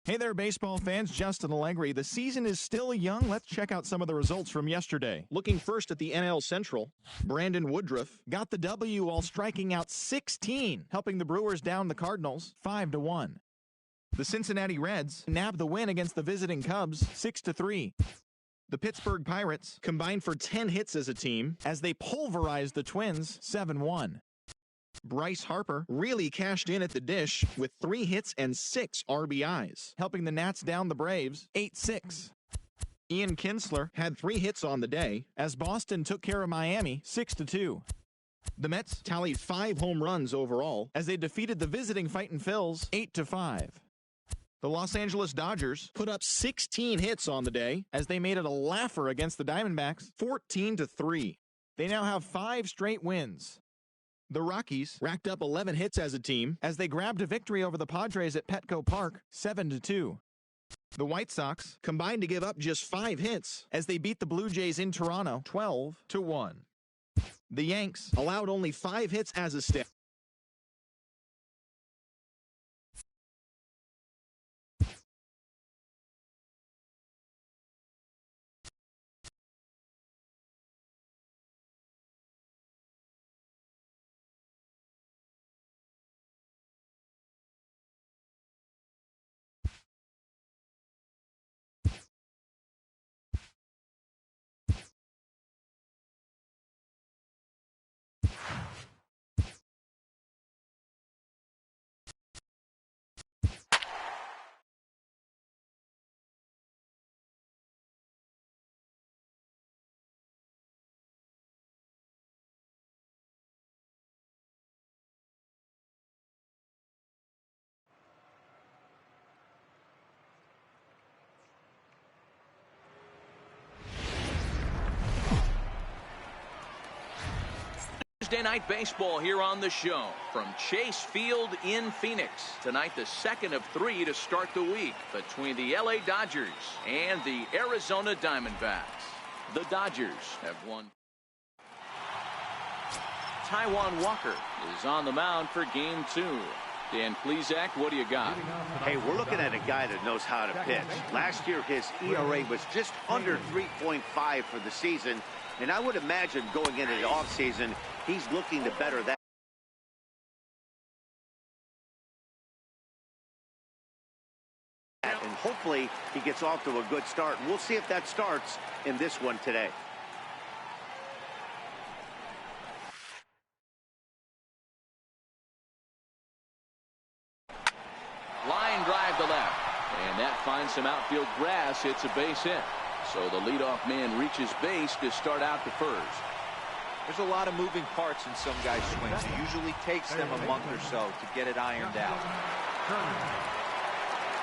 Hey there, baseball fans. Justin Allegri. The season is still young. Let's check out some of the results from yesterday. Looking first at the NL Central, Brandon Woodruff got the W while striking out 16, helping the Brewers down the Cardinals 5-1. The Cincinnati Reds nabbed the win against the visiting Cubs 6-3. The Pittsburgh Pirates combined for 10 hits as a team as they pulverized the Twins 7-1. Bryce Harper really cashed in at the dish with 3 hits and 6 RBIs, helping the Nats down the Braves 8-6. Ian Kinsler had 3 hits on the day as Boston took care of Miami 6-2. The Mets tallied 5 home runs overall as they defeated the visiting Fightin' Phils 8-5. The Los Angeles Dodgers put up 16 hits on the day as they made it a laugher against the Diamondbacks 14-3. They now have 5 straight wins. The Rockies racked up 11 hits as a team as they grabbed a victory over the Padres at Petco Park 7-2. The White Sox combined to give up just 5 hits as they beat the Blue Jays in Toronto 12-1. The Yanks allowed only 5 hits as a staff. Thursday Night Baseball here on the show from Chase Field in Phoenix. Tonight, the second of 3 to start the week between the LA Dodgers and the Arizona Diamondbacks. The Dodgers have won. Taijuan Walker is on the mound for Game 2. Dan Plesac, what do you got? Hey, we're looking at a guy that knows how to pitch. Last year, his ERA was just under 3.5 for the season. And I would imagine going into the offseason, he's looking to better that. And hopefully he gets off to a good start. We'll see if that starts in this one today. Line drive to left. And that finds some outfield grass. Hits a base hit. So the leadoff man reaches base to start out the first. There's a lot of moving parts in some guys' swings. It usually takes them a month or so to get it ironed out.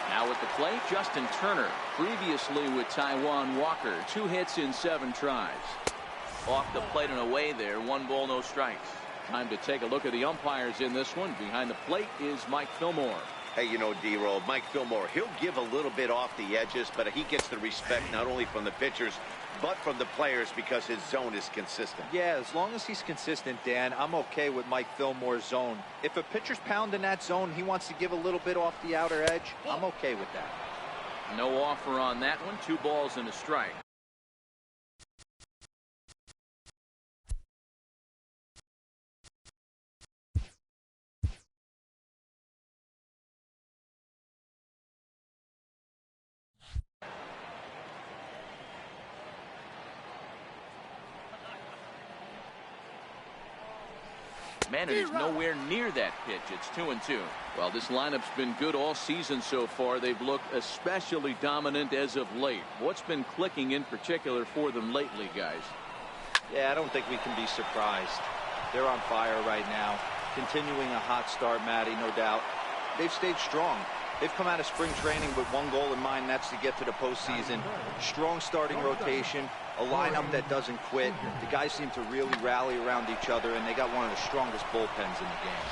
Now at the plate, Justin Turner. Previously with Taijuan Walker. 2 hits in 7 tries. Off the plate and away there. 1 ball, no strikes. Time to take a look at the umpires in this one. Behind the plate is Mike Fillmore. Hey, you know, D-Roll, Mike Fillmore, he'll give a little bit off the edges, but he gets the respect not only from the pitchers, but from the players because his zone is consistent. Yeah, as long as he's consistent, Dan, I'm okay with Mike Fillmore's zone. If a pitcher's pounding that zone, he wants to give a little bit off the outer edge, I'm okay with that. No offer on that one. 2 balls and a strike. Man, it is nowhere near that pitch. It's 2-2. Well, this lineup's been good all season so far. They've looked especially dominant as of late. What's been clicking in particular for them lately, guys? Yeah, I don't think we can be surprised. They're on fire right now. Continuing a hot start, Matty, no doubt. They've stayed strong. They've come out of spring training with one goal in mind, that's to get to the postseason. Strong starting rotation, a lineup that doesn't quit. The guys seem to really rally around each other, and they got one of the strongest bullpens in the game.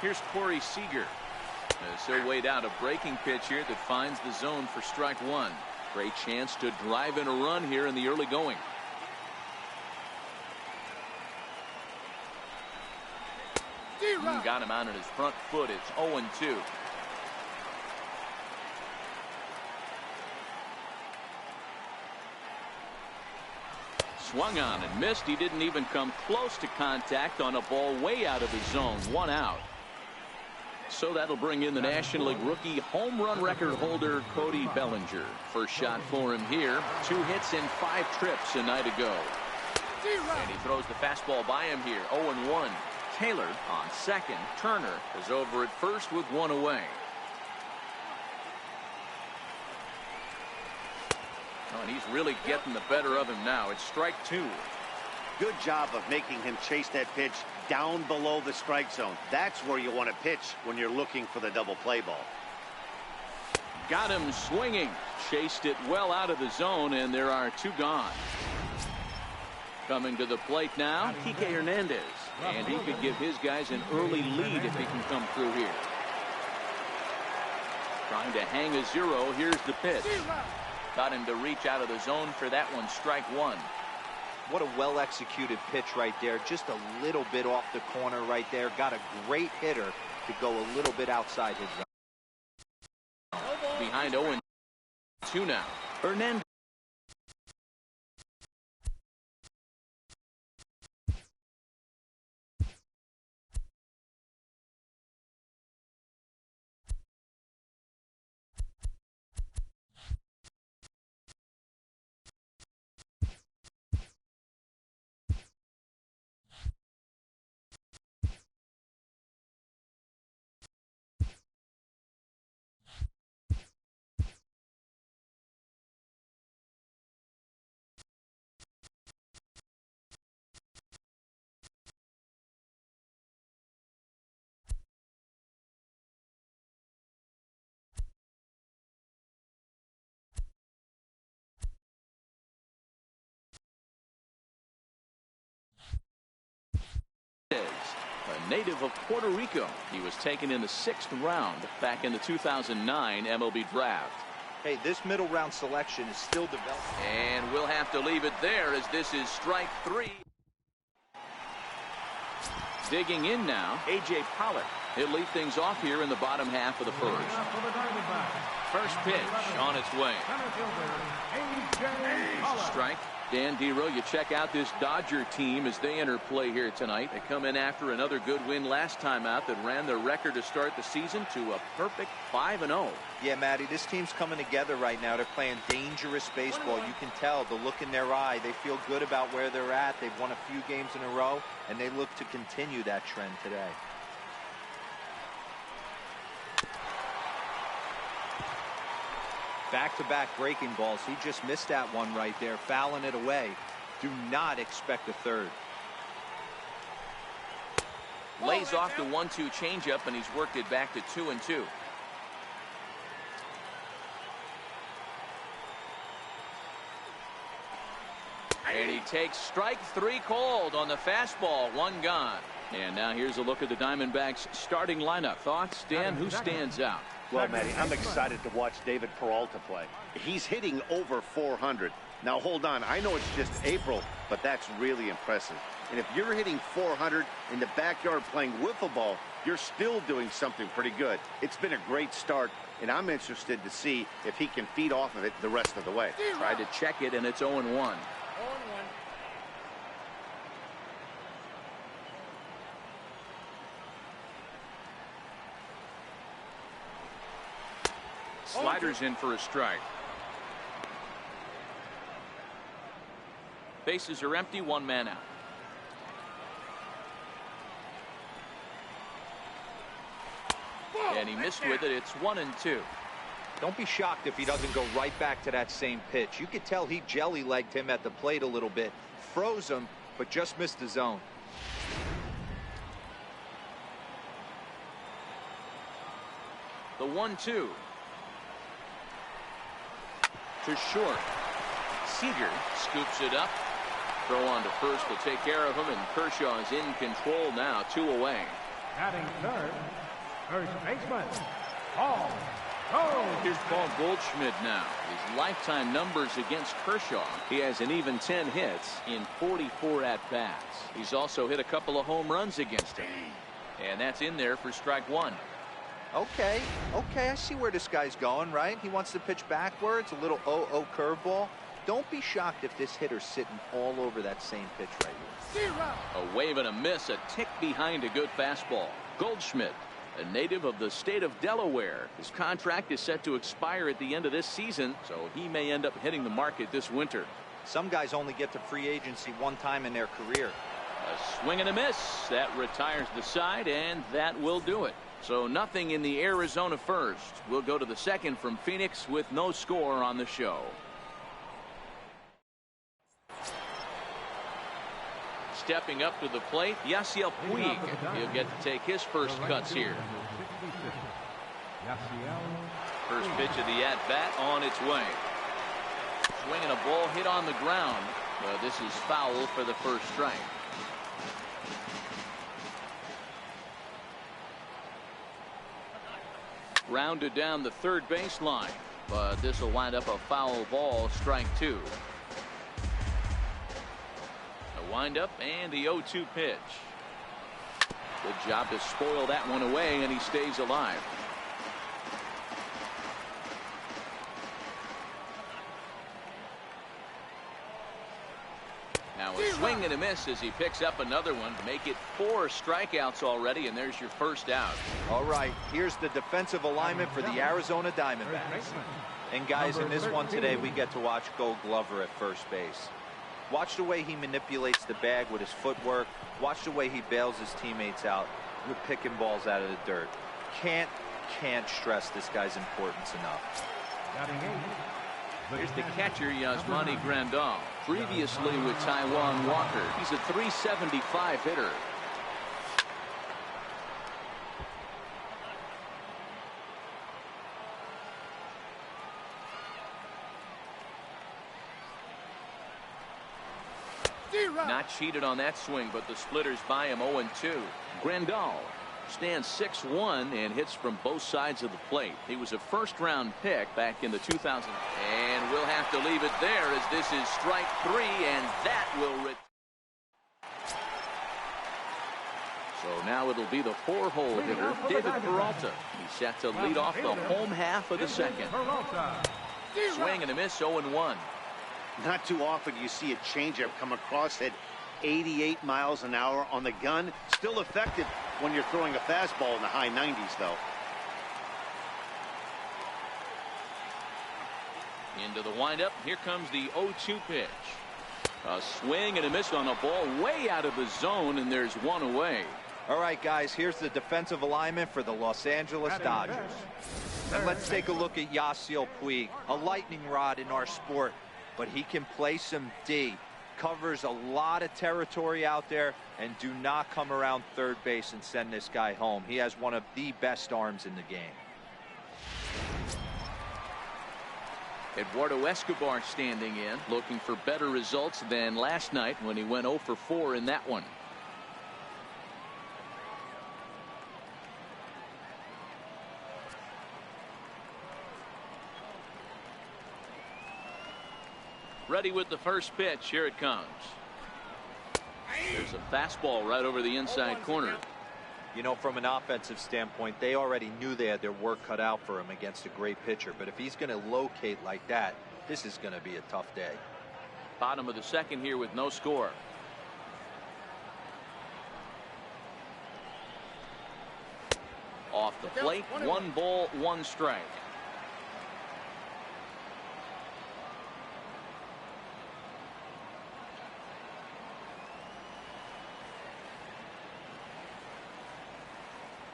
Here's Corey Seager. As they're weighed out, a breaking pitch here that finds the zone for strike 1. Great chance to drive in a run here in the early going. Got him out on his front foot. It's 0-2. Swung on and missed. He didn't even come close to contact on a ball way out of his zone. 1 out. So that'll bring in the National League rookie home run record holder Cody Bellinger. First shot for him here. 2 hits in 5 trips a night ago. And he throws the fastball by him here. 0-1. Taylor on second. Turner is over at first with 1 away. Oh, and he's really getting the better of him now. It's strike 2. Good job of making him chase that pitch down below the strike zone. That's where you want to pitch when you're looking for the double play ball. Got him swinging. Chased it well out of the zone, and there are 2 gone. Coming to the plate now, Kike Hernandez. And he could give his guys an early lead if he can come through here. Trying to hang a 0. Here's the pitch. Got him to reach out of the zone for that one. Strike 1. What a well-executed pitch right there. Just a little bit off the corner right there. Got a great hitter to go a little bit outside his zone. Behind 0-2 now. Hernandez. A native of Puerto Rico. He was taken in the 6th round back in the 2009 MLB draft. Hey, this middle round selection is still developing. And we'll have to leave it there as this is strike 3. Digging in now, A.J. Pollock. He'll lead things off here in the bottom half of the first. First pitch on its way. Strike. Dan Dero, you check out this Dodger team as they enter play here tonight. They come in after another good win last time out that ran their record to start the season to a perfect 5-0. Yeah, Matty, this team's coming together right now. They're playing dangerous baseball. You can tell the look in their eye. They feel good about where they're at. They've won a few games in a row, and they look to continue that trend today. Back-to-back breaking balls. He just missed that one right there, fouling it away. Do not expect a third. Lays off the 1-2 changeup, and he's worked it back to 2-2. And he takes strike 3 called on the fastball. 1 gone. And now here's a look at the Diamondbacks starting lineup. Thoughts, Dan? Who stands out? Well, Matty, I'm excited to watch David Peralta play. He's hitting over 400. Now, hold on. I know it's just April, but that's really impressive. And if you're hitting 400 in the backyard playing wiffle ball, you're still doing something pretty good. It's been a great start, and I'm interested to see if he can feed off of it the rest of the way. Tried to check it, and it's 0-1. Sliders in for a strike. Bases are empty, 1 man out. And he missed with it. It's 1-2. Don't be shocked if he doesn't go right back to that same pitch. You could tell he jelly-legged him at the plate a little bit. Froze him, but just missed the zone. The 1-2. To short. Seager scoops it up. Throw on to first will take care of him, and Kershaw is in control now, 2 away. Batting third, first baseman, Paul. Oh. Here's Paul Goldschmidt now. His lifetime numbers against Kershaw. He has an even 10 hits in 44 at-bats. He's also hit a couple of home runs against him. And that's in there for strike one. Okay, I see where this guy's going, right? He wants to pitch backwards, a little 0-0 curveball. Don't be shocked if this hitter's sitting all over that same pitch right here. A wave and a miss, a tick behind a good fastball. Goldschmidt, a native of the state of Delaware. His contract is set to expire at the end of this season, so he may end up hitting the market this winter. Some guys only get to free agency one time in their career. A swing and a miss. That retires the side, and that will do it. So nothing in the Arizona first. We'll go to the second from Phoenix with no score on the show. Stepping up to the plate, Yasiel Puig. He'll get to take his first cuts here. First pitch of the at-bat on its way. Swinging a ball hit on the ground. This is foul for the first strike. Rounded down the third baseline, but this will wind up a foul ball, strike two. A windup and the 0-2 pitch. Good job to spoil that one away, and he stays alive. Now a swing and a miss as he picks up another one. Make it 4 strikeouts already, and there's your first out. All right, here's the defensive alignment for the Arizona Diamondbacks. And guys, in this one today, we get to watch Gold Glover at first base. Watch the way he manipulates the bag with his footwork. Watch the way he bails his teammates out with picking balls out of the dirt. Can't stress this guy's importance enough. Here's the catcher, Yasmani Grandal. Previously with Taijuan Walker. He's a .375 hitter. Not cheated on that swing, but the splitters by him 0-2. Grandal stands 6'1" and hits from both sides of the plate. He was a first-round pick back in the 2000s. And we'll have to leave it there as this is strike 3, and that will So now it'll be the 4-hole hitter, David Peralta. He's set to lead off the home half of the second. Swing and a miss, 0-1. Not too often you see a changeup come across at 88 miles an hour on the gun. Still effective when you're throwing a fastball in the high 90s, though. Into the windup. Here comes the 0-2 pitch. A swing and a miss on a ball way out of the zone, and there's one away. All right, guys, here's the defensive alignment for the Los Angeles Dodgers. And let's take a look at Yasiel Puig, a lightning rod in our sport, but he can play some D. Covers a lot of territory out there, and do not come around third base and send this guy home. He has one of the best arms in the game. Eduardo Escobar standing in, looking for better results than last night when he went 0 for 4 in that one. Ready with the first pitch. Here it comes. There's a fastball right over the inside corner. You know, from an offensive standpoint, they already knew they had their work cut out for him against a great pitcher. But if he's going to locate like that, this is going to be a tough day. Bottom of the second here with no score. Off the plate, 1 ball, 1 strike.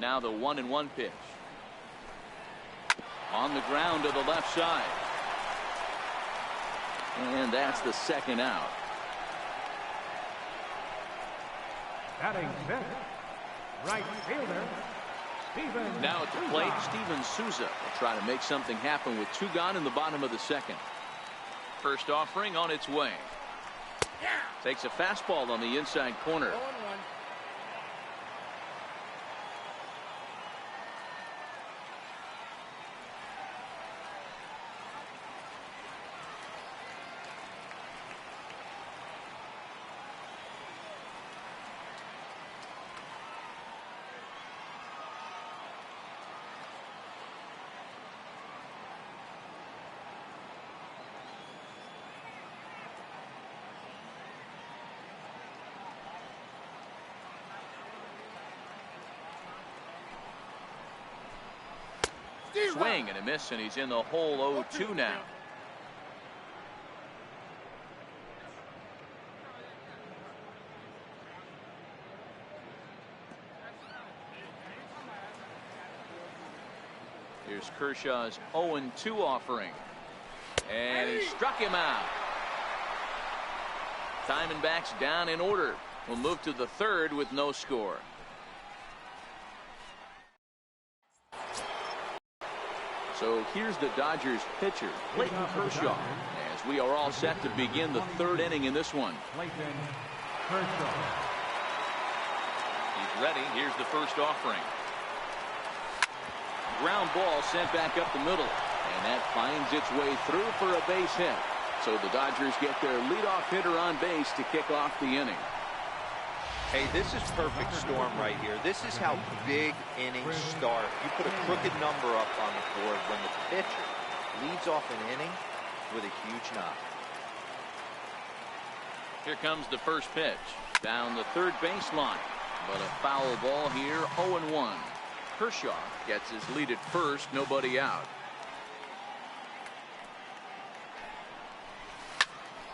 Now the 1-1 pitch. On the ground to the left side. And that's the second out. Batting center, right fielder, Steven. Now at the plate, Steven Souza will try to make something happen with 2 gone in the bottom of the second. First offering on its way. Takes a fastball on the inside corner. Swing and a miss, and he's in the hole 0-2 now. Here's Kershaw's 0-2 offering. And he struck him out. Diamondbacks down in order. We'll move to the third with no score. So here's the Dodgers pitcher, Clayton Kershaw, as we are all set to begin the third inning in this one. He's ready. Here's the first offering. Ground ball sent back up the middle, and that finds its way through for a base hit. So the Dodgers get their leadoff hitter on base to kick off the inning. Hey, this is perfect storm right here. This is how big innings start. You put a crooked number up on the board when the pitcher leads off an inning with a huge knock. Here comes the first pitch. Down the third baseline. But a foul ball here, 0-1. Kershaw gets his lead at first, nobody out.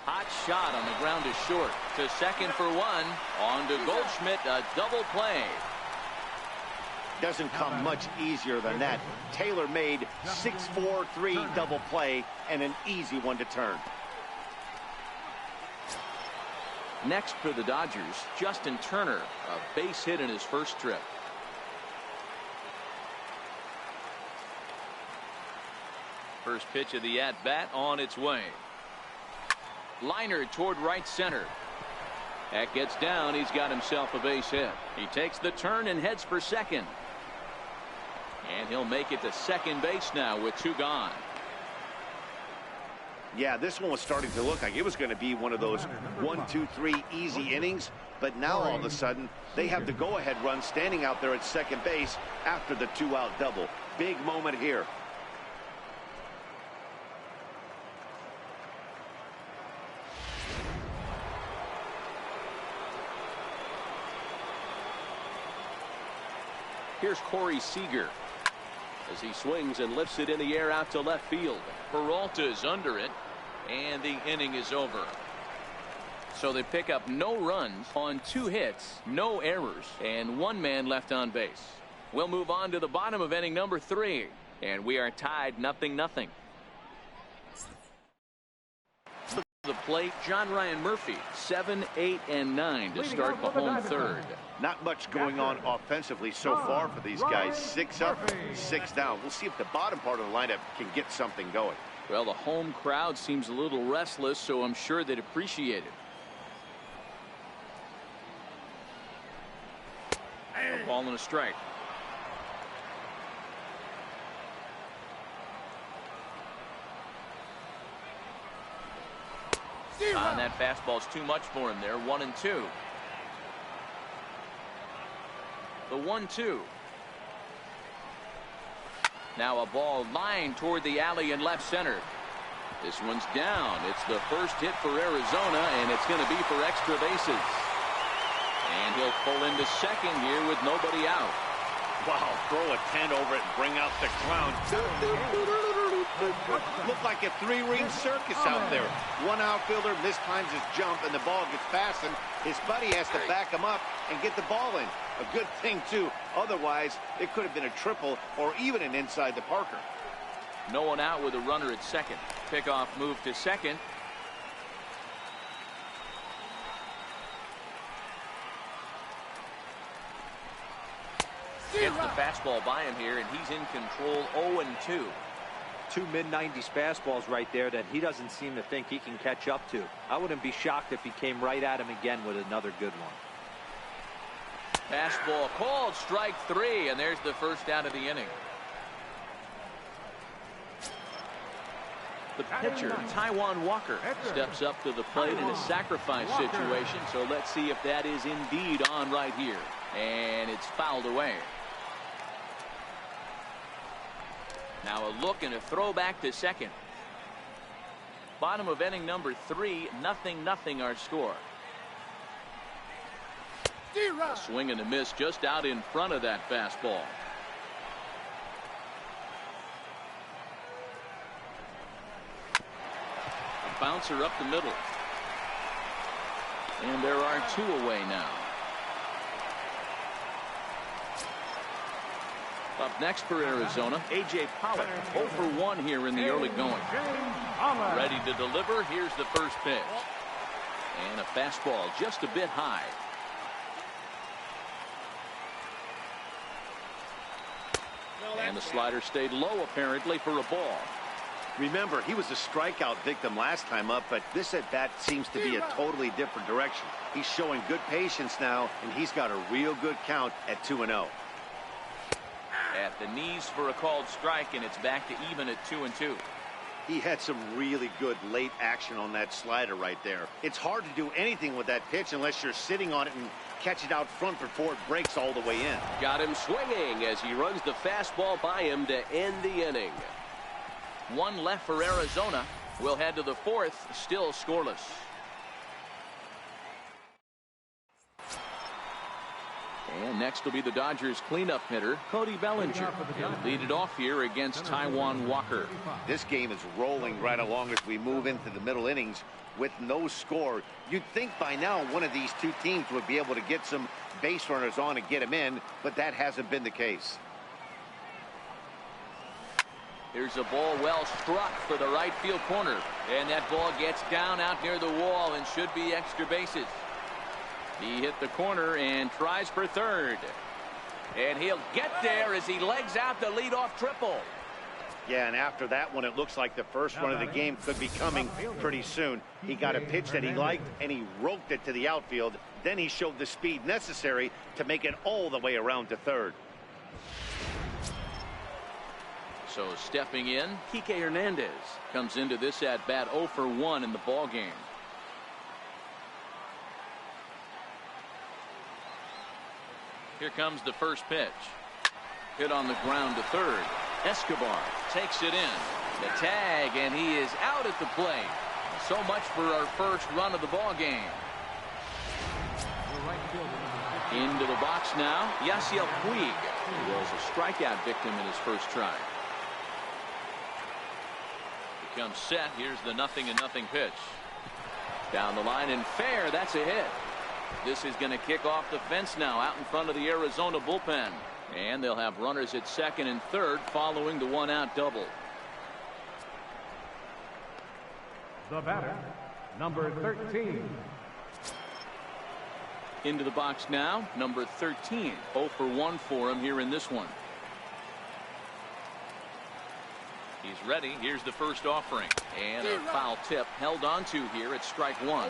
Hot shot on the ground is short. To second for one. On to Goldschmidt, a double play. Doesn't come much easier than that. Taylor made 6-4-3 double play and an easy one to turn. Next for the Dodgers, Justin Turner, a base hit in his first trip. First pitch of the at-bat on its way. Liner toward right center. That gets down. He's got himself a base hit. He takes the turn and heads for second. And he'll make it to second base now with two gone. Yeah, this one was starting to look like it was going to be one of those 1-2-3 easy innings. But now all of a sudden they have the go-ahead run standing out there at second base after the two-out double. Big moment here. Here's Corey Seager as he swings and lifts it in the air out to left field. Peralta's under it, and the inning is over. So they pick up no runs on 2 hits, no errors, and 1 man left on base. We'll move on to the bottom of inning number 3, and we are tied 0-0. The plate, John Ryan Murphy, 7, 8, and 9 to start the home third. Not much going on offensively so far for these guys. 6 up, 6 down. We'll see if the bottom part of the lineup can get something going. Well, the home crowd seems a little restless, so I'm sure they'd appreciate it. A ball and a strike. And that fastball's too much for him there. 1-2. The 1-2. Now a ball lined toward the alley in left center. This one's down. It's the first hit for Arizona, and it's going to be for extra bases. And he'll pull into second here with nobody out. Wow, throw a tent over it and bring out the clown. Looked like a 3-ring circus out there. One outfielder mistimes his jump and the ball gets fastened. His buddy has to back him up and get the ball in. A good thing, too. Otherwise, it could have been a triple or even an inside the Parker. No one out with a runner at second. Pickoff move to second. Gets the fastball by him here, and he's in control. 0-2. 2 mid-90s fastballs right there that he doesn't seem to think he can catch up to. I wouldn't be shocked if he came right at him again with another good one. Fastball called, strike 3, and there's the first out of the inning. The pitcher, Taijuan Walker, steps up to the plate in a sacrifice situation, so let's see if that is indeed on right here. And it's fouled away. Now a look and a throw back to second. Bottom of inning number 3, 0-0 our score. A swing and a miss just out in front of that fastball. bouncer up the middle. And there are 2 away now. Up next for Arizona, A.J. Pollock, 0 for 1 here in the early going. Ready to deliver. Here's the first pitch. And a fastball just a bit high. And the slider stayed low apparently for a ball. Remember, he was a strikeout victim last time up, but this at-bat seems to be a totally different direction. He's showing good patience now, and he's got a real good count at 2-0. At the knees for a called strike, and it's back to even at 2-2. He had some really good late action on that slider right there. It's hard to do anything with that pitch unless you're sitting on it and catch it out front before it breaks all the way in. Got him swinging as he runs the fastball by him to end the inning. 1 left for Arizona. We'll head to the 4th, still scoreless. And next will be the Dodgers cleanup hitter, Cody Bellinger. He'll lead it off here against Taijuan Walker. This game is rolling right along as we move into the middle innings with no score. You'd think by now one of these 2 teams would be able to get some base runners on and get them in, but that hasn't been the case. Here's a ball well struck for the right field corner. And that ball gets down out near the wall and should be extra bases. He hit the corner and tries for third. And he'll get there as he legs out the leadoff triple. Yeah, and after that one, it looks like the first run of the game could be coming pretty soon. He got a pitch that he liked, and he roped it to the outfield. Then he showed the speed necessary to make it all the way around to third. So stepping in, Kike Hernandez comes into this at-bat 0 for 1 in the ball game. Here comes the first pitch. Hit on the ground to third. Escobar takes it in. The tag, and he is out at the plate. So much for our first run of the ball game. Into the box now, Yasiel Puig, who was a strikeout victim in his first try. Becomes set. Here's the 0-0 pitch. Down the line and fair. That's a hit. This is going to kick off the fence now out in front of the Arizona bullpen. And they'll have runners at second and third following the 1-out double. The batter, number 13. Into the box now, number 13. 0 for 1 for him here in this one. He's ready. Here's the first offering. And a foul tip held onto here at strike 1.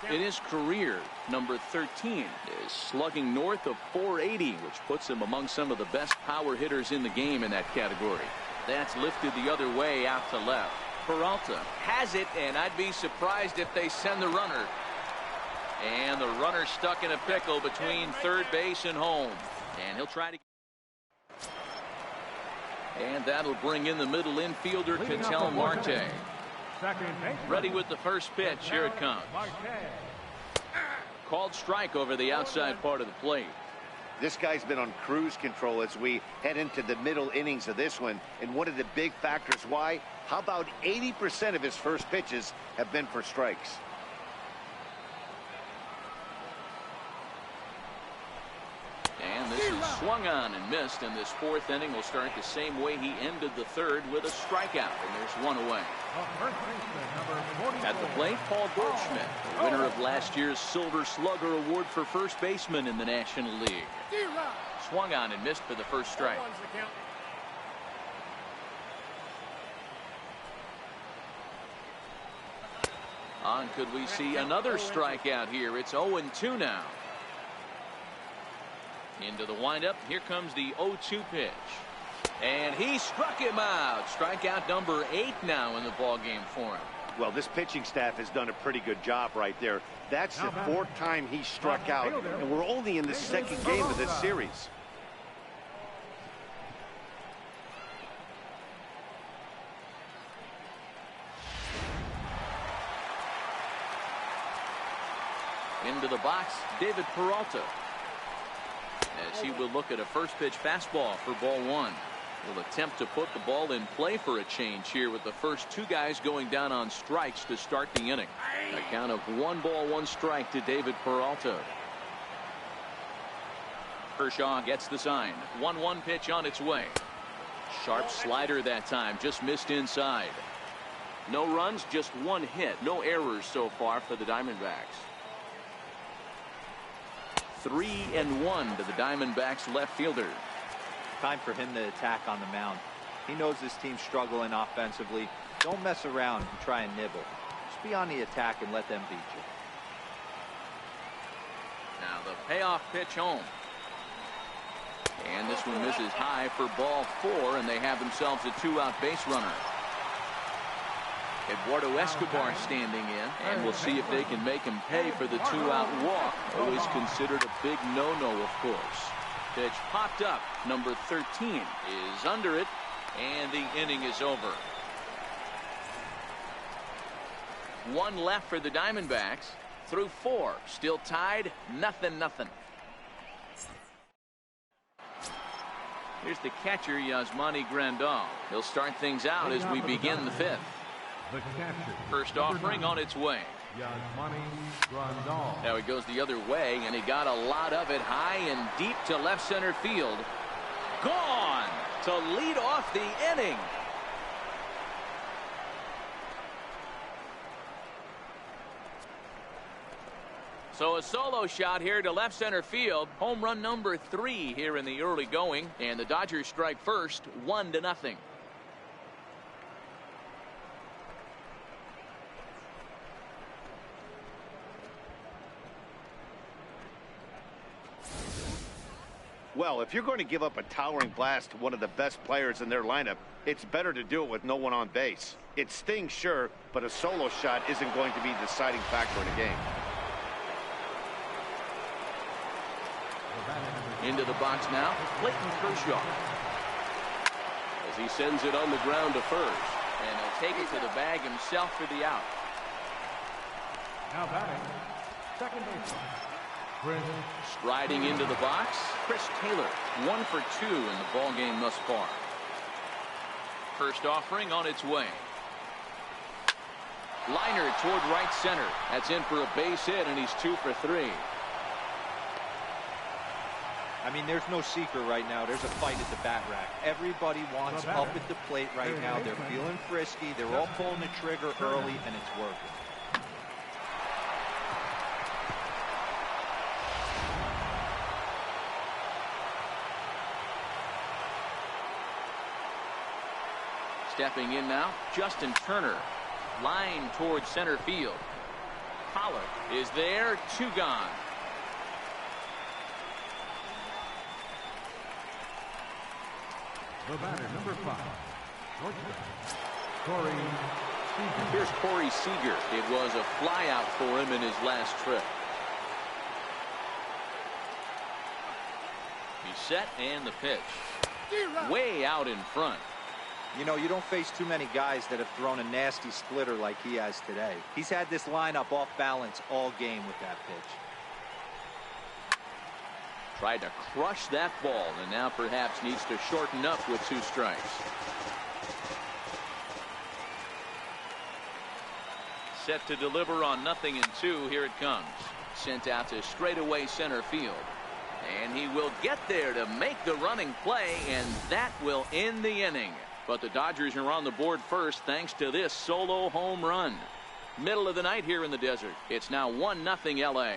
In his career, number 13 is slugging north of 480, which puts him among some of the best power hitters in the game in that category. That's lifted the other way out to left. Peralta has it, and I'd be surprised if they send the runner. And the runner stuck in a pickle between third base and home. And he'll try to. And that'll bring in the middle infielder, Ketel Marte. Ready with the first pitch. Here it comes. Called strike over the outside part of the plate. This guy's been on cruise control as we head into the middle innings of this one. And one of the big factors why, how about 80% of his first pitches have been for strikes? And this is swung on and missed, and this 4th inning will start the same way he ended the 3rd with a strikeout, and there's 1 away. At the plate, Paul Goldschmidt, the winner of last year's Silver Slugger Award for first baseman in the National League. Swung on and missed for the first strike. On could we see another strikeout here? It's 0-2 now. Into the windup. Here comes the 0-2 pitch. And he struck him out. Strikeout number 8 now in the ballgame for him. Well, this pitching staff has done a pretty good job right there. That's the 4th time he struck out, and we're only in the 2nd game of this series. Into the box, David Peralta, as he will look at a first pitch fastball for ball 1. Will attempt to put the ball in play for a change here with the first two guys going down on strikes to start the inning. A count of 1 ball 1 strike to David Peralta. Kershaw gets the sign. 1-1 pitch on its way. Sharp slider that time, just missed inside. No runs, just 1 hit. No errors so far for the Diamondbacks. 3-1 to the Diamondbacks left fielder. Time for him to attack on the mound. He knows this team's struggling offensively. Don't mess around and try and nibble. Just be on the attack and let them beat you. Now the payoff pitch home. And this one misses high for ball 4, and they have themselves a 2-out base runner. Eduardo Escobar standing in, and we'll see if they can make him pay for the 2-out walk. Always considered a big no-no, of course. Pitch popped up. Number 13 is under it, and the inning is over. 1 left for the Diamondbacks. Through 4, still tied, 0-0. Here's the catcher, Yasmani Grandal. He'll start things out as we begin the 5th. First offering on its way. Now he goes the other way, and he got a lot of it high and deep to left center field. Gone to lead off the inning. So a solo shot here to left center field. Home run number 3 here in the early going. And the Dodgers strike first, 1-0. Well, if you're going to give up a towering blast to one of the best players in their lineup, it's better to do it with no one on base. It stings, sure, but a solo shot isn't going to be the deciding factor in a game. Into the box now, Clayton Kershaw. As he sends it on the ground to first. And he'll take it to the bag himself for the out. Now batting, second baseman. Striding into the box, Chris Taylor. 1 for 2 in the ball game thus far. First offering on its way. Liner toward right center. That's in for a base hit, and he's 2 for 3. I mean, there's no secret right now. There's a fight at the bat rack. Everybody wants up at the plate right now. They're feeling frisky. They're all pulling the trigger early, and it's working. Stepping in now, Justin Turner. Line towards center field. Pollock is there, 2 gone. The batter, number 5, Corey Seager. Here's Corey Seager. It was a flyout for him in his last trip. He's set, and the pitch. Way out in front. You know, you don't face too many guys that have thrown a nasty splitter like he has today. He's had this lineup off balance all game with that pitch. Tried to crush that ball, and now perhaps needs to shorten up with 2 strikes. Set to deliver on 0-2. Here it comes. Sent out to straightaway center field. And he will get there to make the running play, and that will end the inning. But the Dodgers are on the board first thanks to this solo home run. Middle of the night here in the desert. It's now 1-0 LA.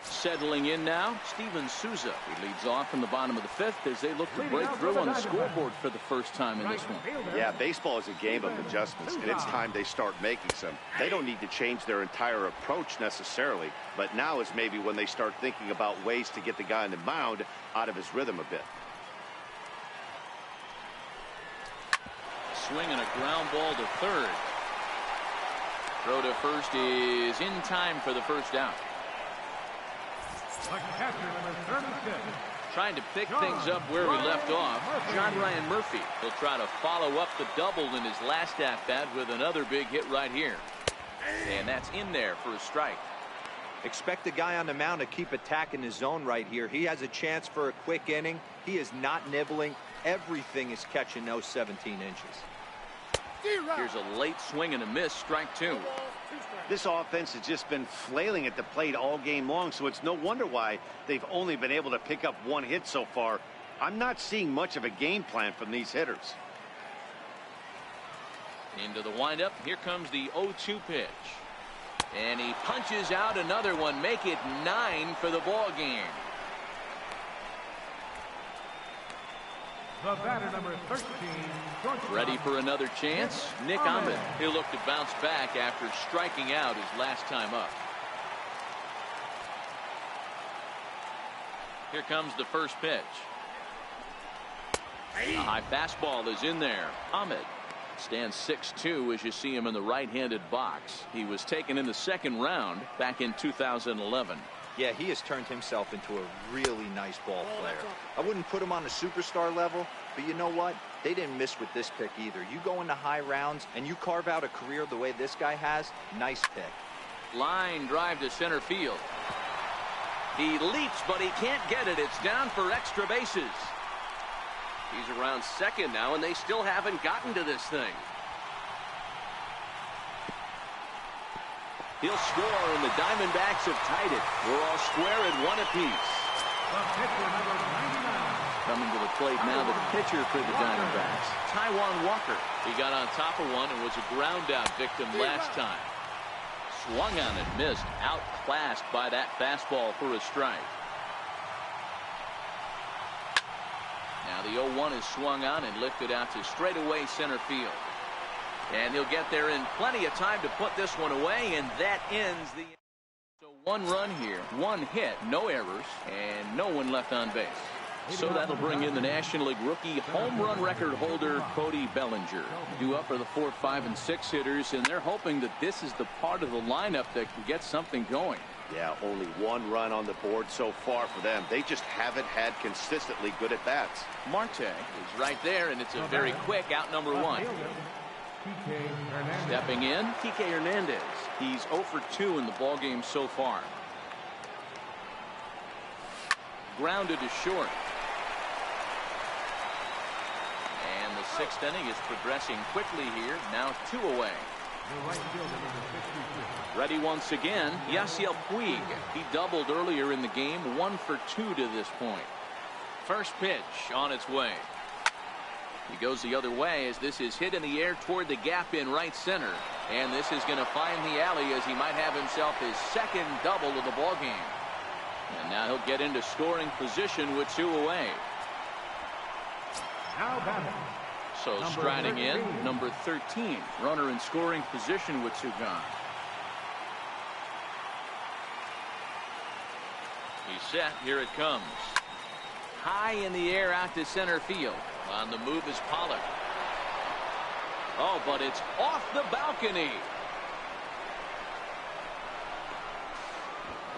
Settling in now, Steven Souza. He leads off in the bottom of the 5th as they look to break through on the scoreboard for the first time in this one. Yeah, baseball is a game of adjustments, and it's time they start making some. They don't need to change their entire approach necessarily, but now is maybe when they start thinking about ways to get the guy on the mound out of his rhythm a bit. Swing and a ground ball to third. Throw to first is in time for the first out. The catcher, number 36. Trying to pick things up where we left off. John Ryan Murphy. He'll try to follow up the double in his last at bat with another big hit right here. And that's in there for a strike. Expect the guy on the mound to keep attacking his zone right here. He has a chance for a quick inning. He is not nibbling. Everything is catching those 17 inches. Here's a late swing and a miss, strike two. This offense has just been flailing at the plate all game long, so it's no wonder why they've only been able to pick up one hit so far. I'm not seeing much of a game plan from these hitters. Into the windup. Here comes the 0-2 pitch. And he punches out another one. Make it 9 for the ball game. The batter, number 13. Ready for another chance? Nick Ahmed. He'll look to bounce back after striking out his last time up. Here comes the first pitch. A high fastball is in there. Ahmed stands 6'2" as you see him in the right-handed box. He was taken in the second round back in 2011. Yeah, he has turned himself into a really nice ball player. I wouldn't put him on the superstar level, but you know what? They didn't miss with this pick either. You go into high rounds and you carve out a career the way this guy has, nice pick. Line drive to center field. He leaps, but he can't get it. It's down for extra bases. He's around second now, and they still haven't gotten to this thing. He'll score, and the Diamondbacks have tied it. We're all square at one apiece. The pitcher, number 99. Coming to the plate now, the pitcher for the Diamondbacks, Taijuan Walker. He got on top of one and was a ground-out victim last time. Swung on and missed, outclassed by that fastball for a strike. Now the 0-1 is swung on and lifted out to straightaway center field. And he'll get there in plenty of time to put this one away, and that ends the... So one run here, one hit, no errors, and no one left on base. So that'll bring in the National League rookie home run record holder, Cody Bellinger. Due up for the 4, 5, and 6 hitters, and they're hoping that this is the part of the lineup that can get something going. Yeah, only one run on the board so far for them. They just haven't had consistently good at-bats. Marte is right there, and it's a very quick out number 1. Stepping in, Kike Hernandez. He's 0 for 2 in the ballgame so far. Grounded to short. And the 6th inning is progressing quickly here. Now 2 away. Ready once again, Yasiel Puig. He doubled earlier in the game, 1 for 2 to this point. First pitch on its way. He goes the other way as this is hit in the air toward the gap in right center. And this is going to find the alley as he might have himself his second double of the ball game. And now he'll get into scoring position with 2 away. Now batting. So striding in, number 13, runner in scoring position with 2 gone. He's set. Here it comes. High in the air out to center field. On the move is Pollock. Oh, but it's off the balcony.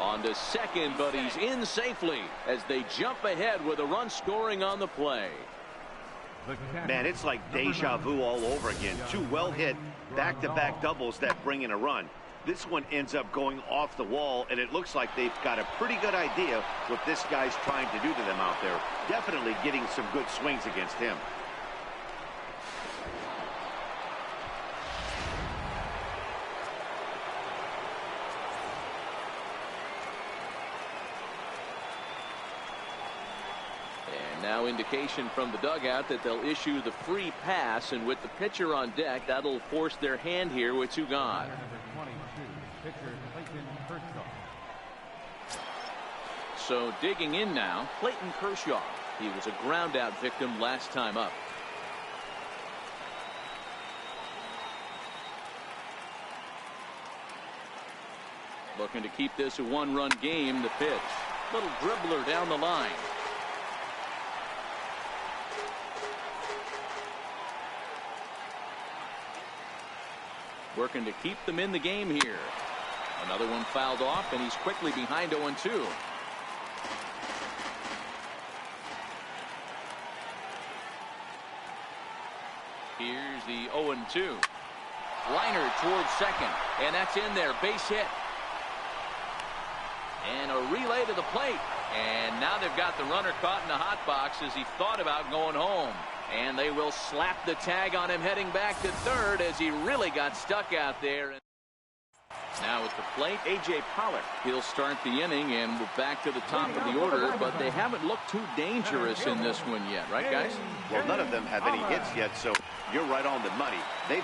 On to second, but he's in safely as they jump ahead with a run scoring on the play. Man, it's like deja vu all over again. 2 well-hit back-to-back doubles that bring in a run. This one ends up going off the wall, and it looks like they've got a pretty good idea what this guy's trying to do to them out there. Definitely getting some good swings against him. Now indication from the dugout that they'll issue the free pass, and with the pitcher on deck, that'll force their hand here with 2 gone. So digging in now, Clayton Kershaw. He was a ground out victim last time up. Looking to keep this a 1-run game. The pitch. Little dribbler down the line. Working to keep them in the game here. Another one fouled off, and he's quickly behind 0-2. Here's the 0-2. Liner towards second, and that's in there. Base hit. And a relay to the plate. And now they've got the runner caught in the hot box as he thought about going home. And they will slap the tag on him heading back to third as he really got stuck out there. Now at the plate, A.J. Pollard. He'll start the inning, and we're back to the top of the order, but they haven't looked too dangerous in this one yet, right, guys? Well, none of them have any hits yet, so you're right on the money. They've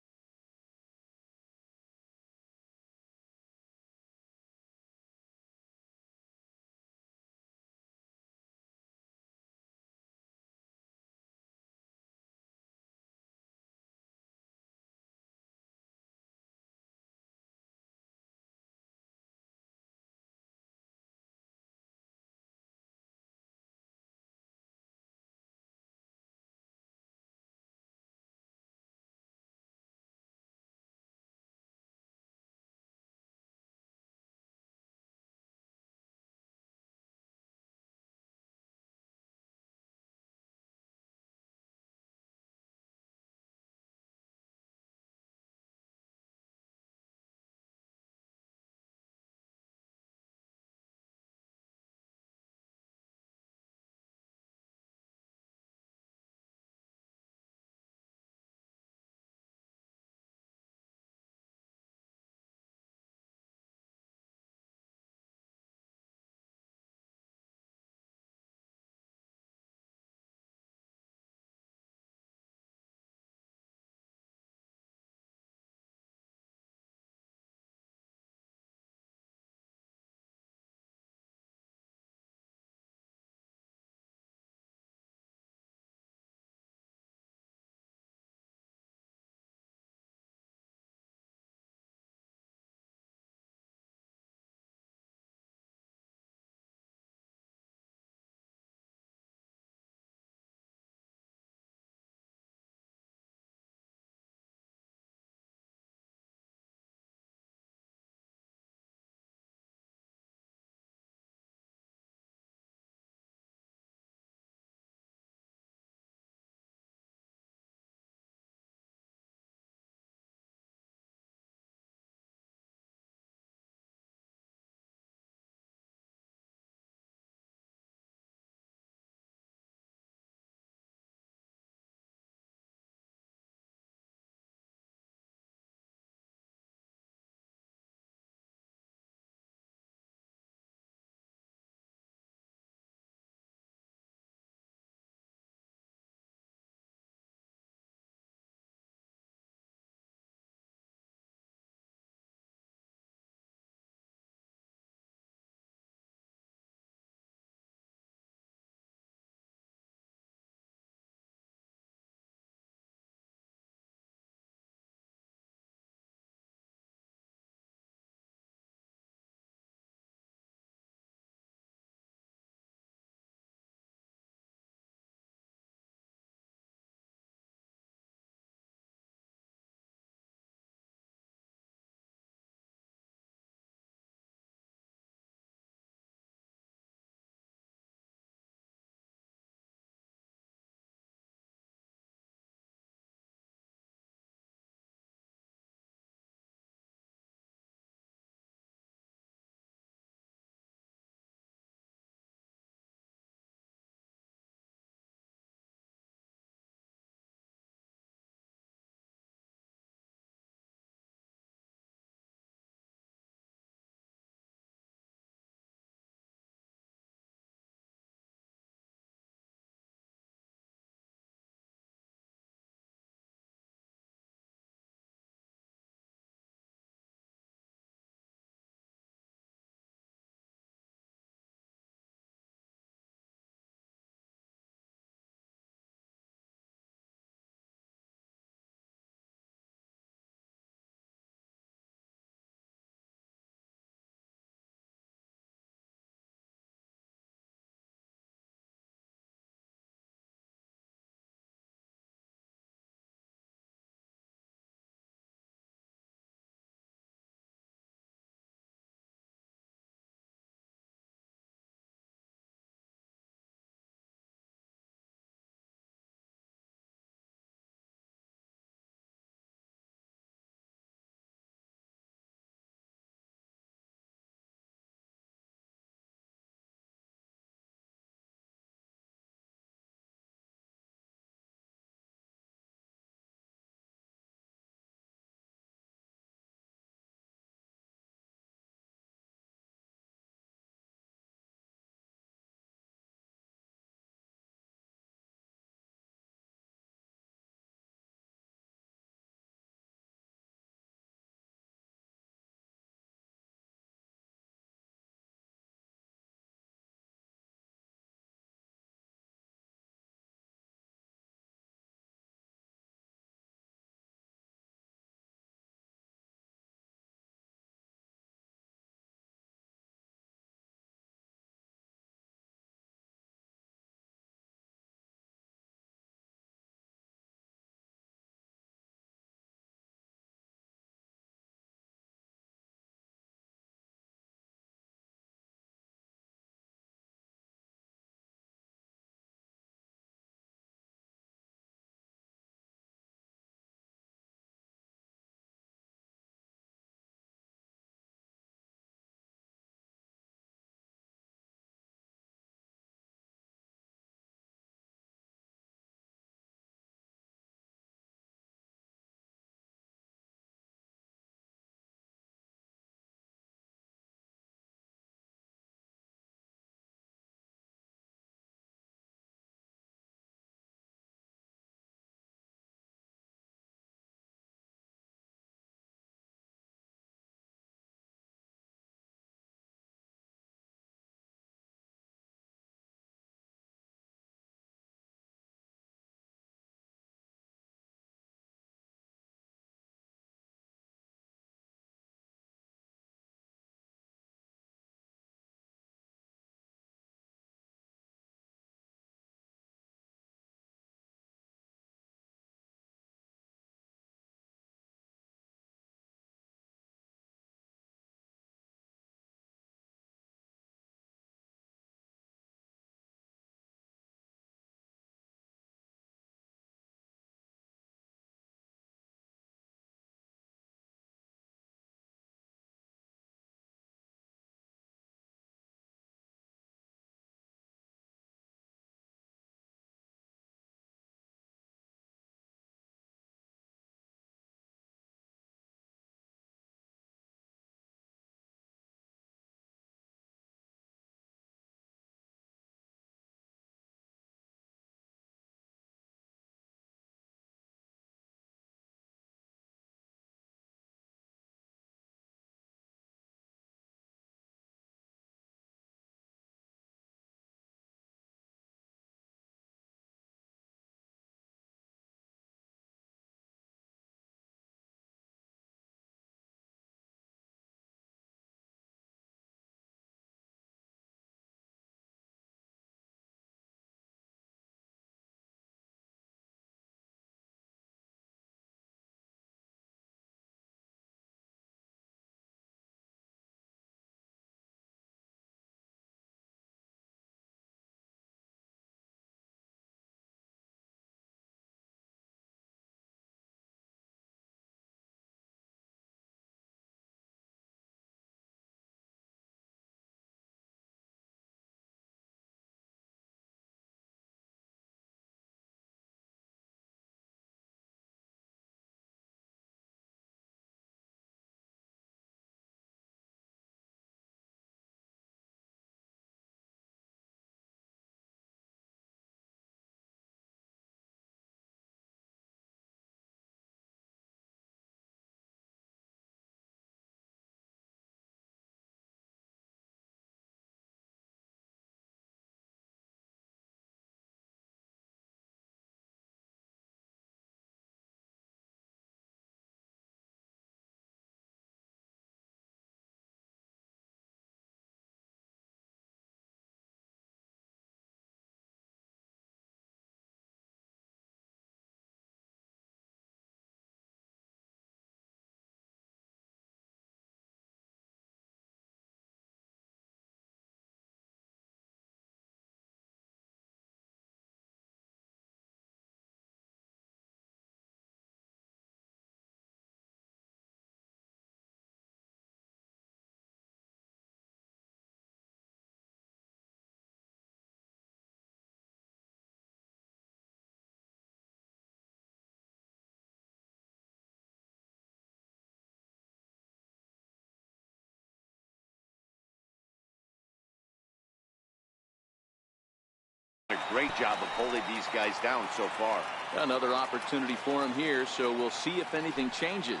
great job of holding these guys down so far. Another opportunity for him here, so we'll see if anything changes.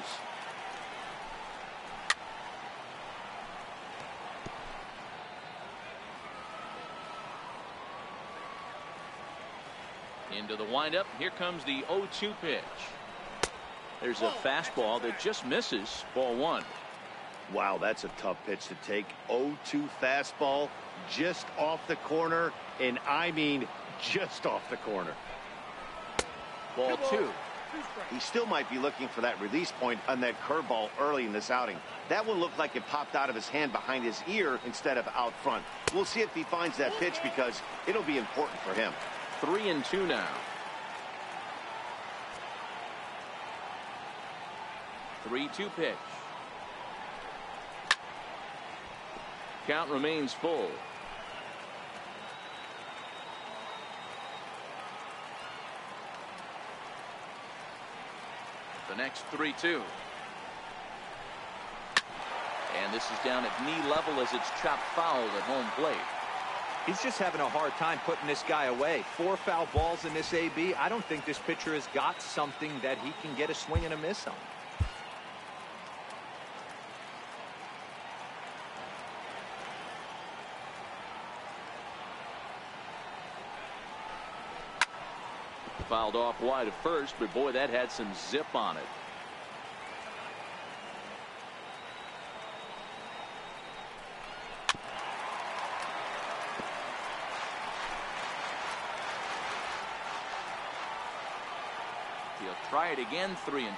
Into the windup. Here comes the 0-2 pitch. There's a fastball that just misses. Ball one. Wow, that's a tough pitch to take. 0-2 fastball just off the corner, and I mean just off the corner. Ball two. He still might be looking for that release point on that curveball early in this outing. That one looked like it popped out of his hand behind his ear instead of out front. We'll see if he finds that pitch because it'll be important for him. 3-2 now. 3-2 pitch. Count remains full. The next 3-2. And this is down at knee level as it's chopped foul at home plate. He's just having a hard time putting this guy away. 4 foul balls in this AB. I don't think this pitcher has got something that he can get a swing and a miss on. Fouled off wide at first, but boy, that had some zip on it. He'll try it again. 3-2.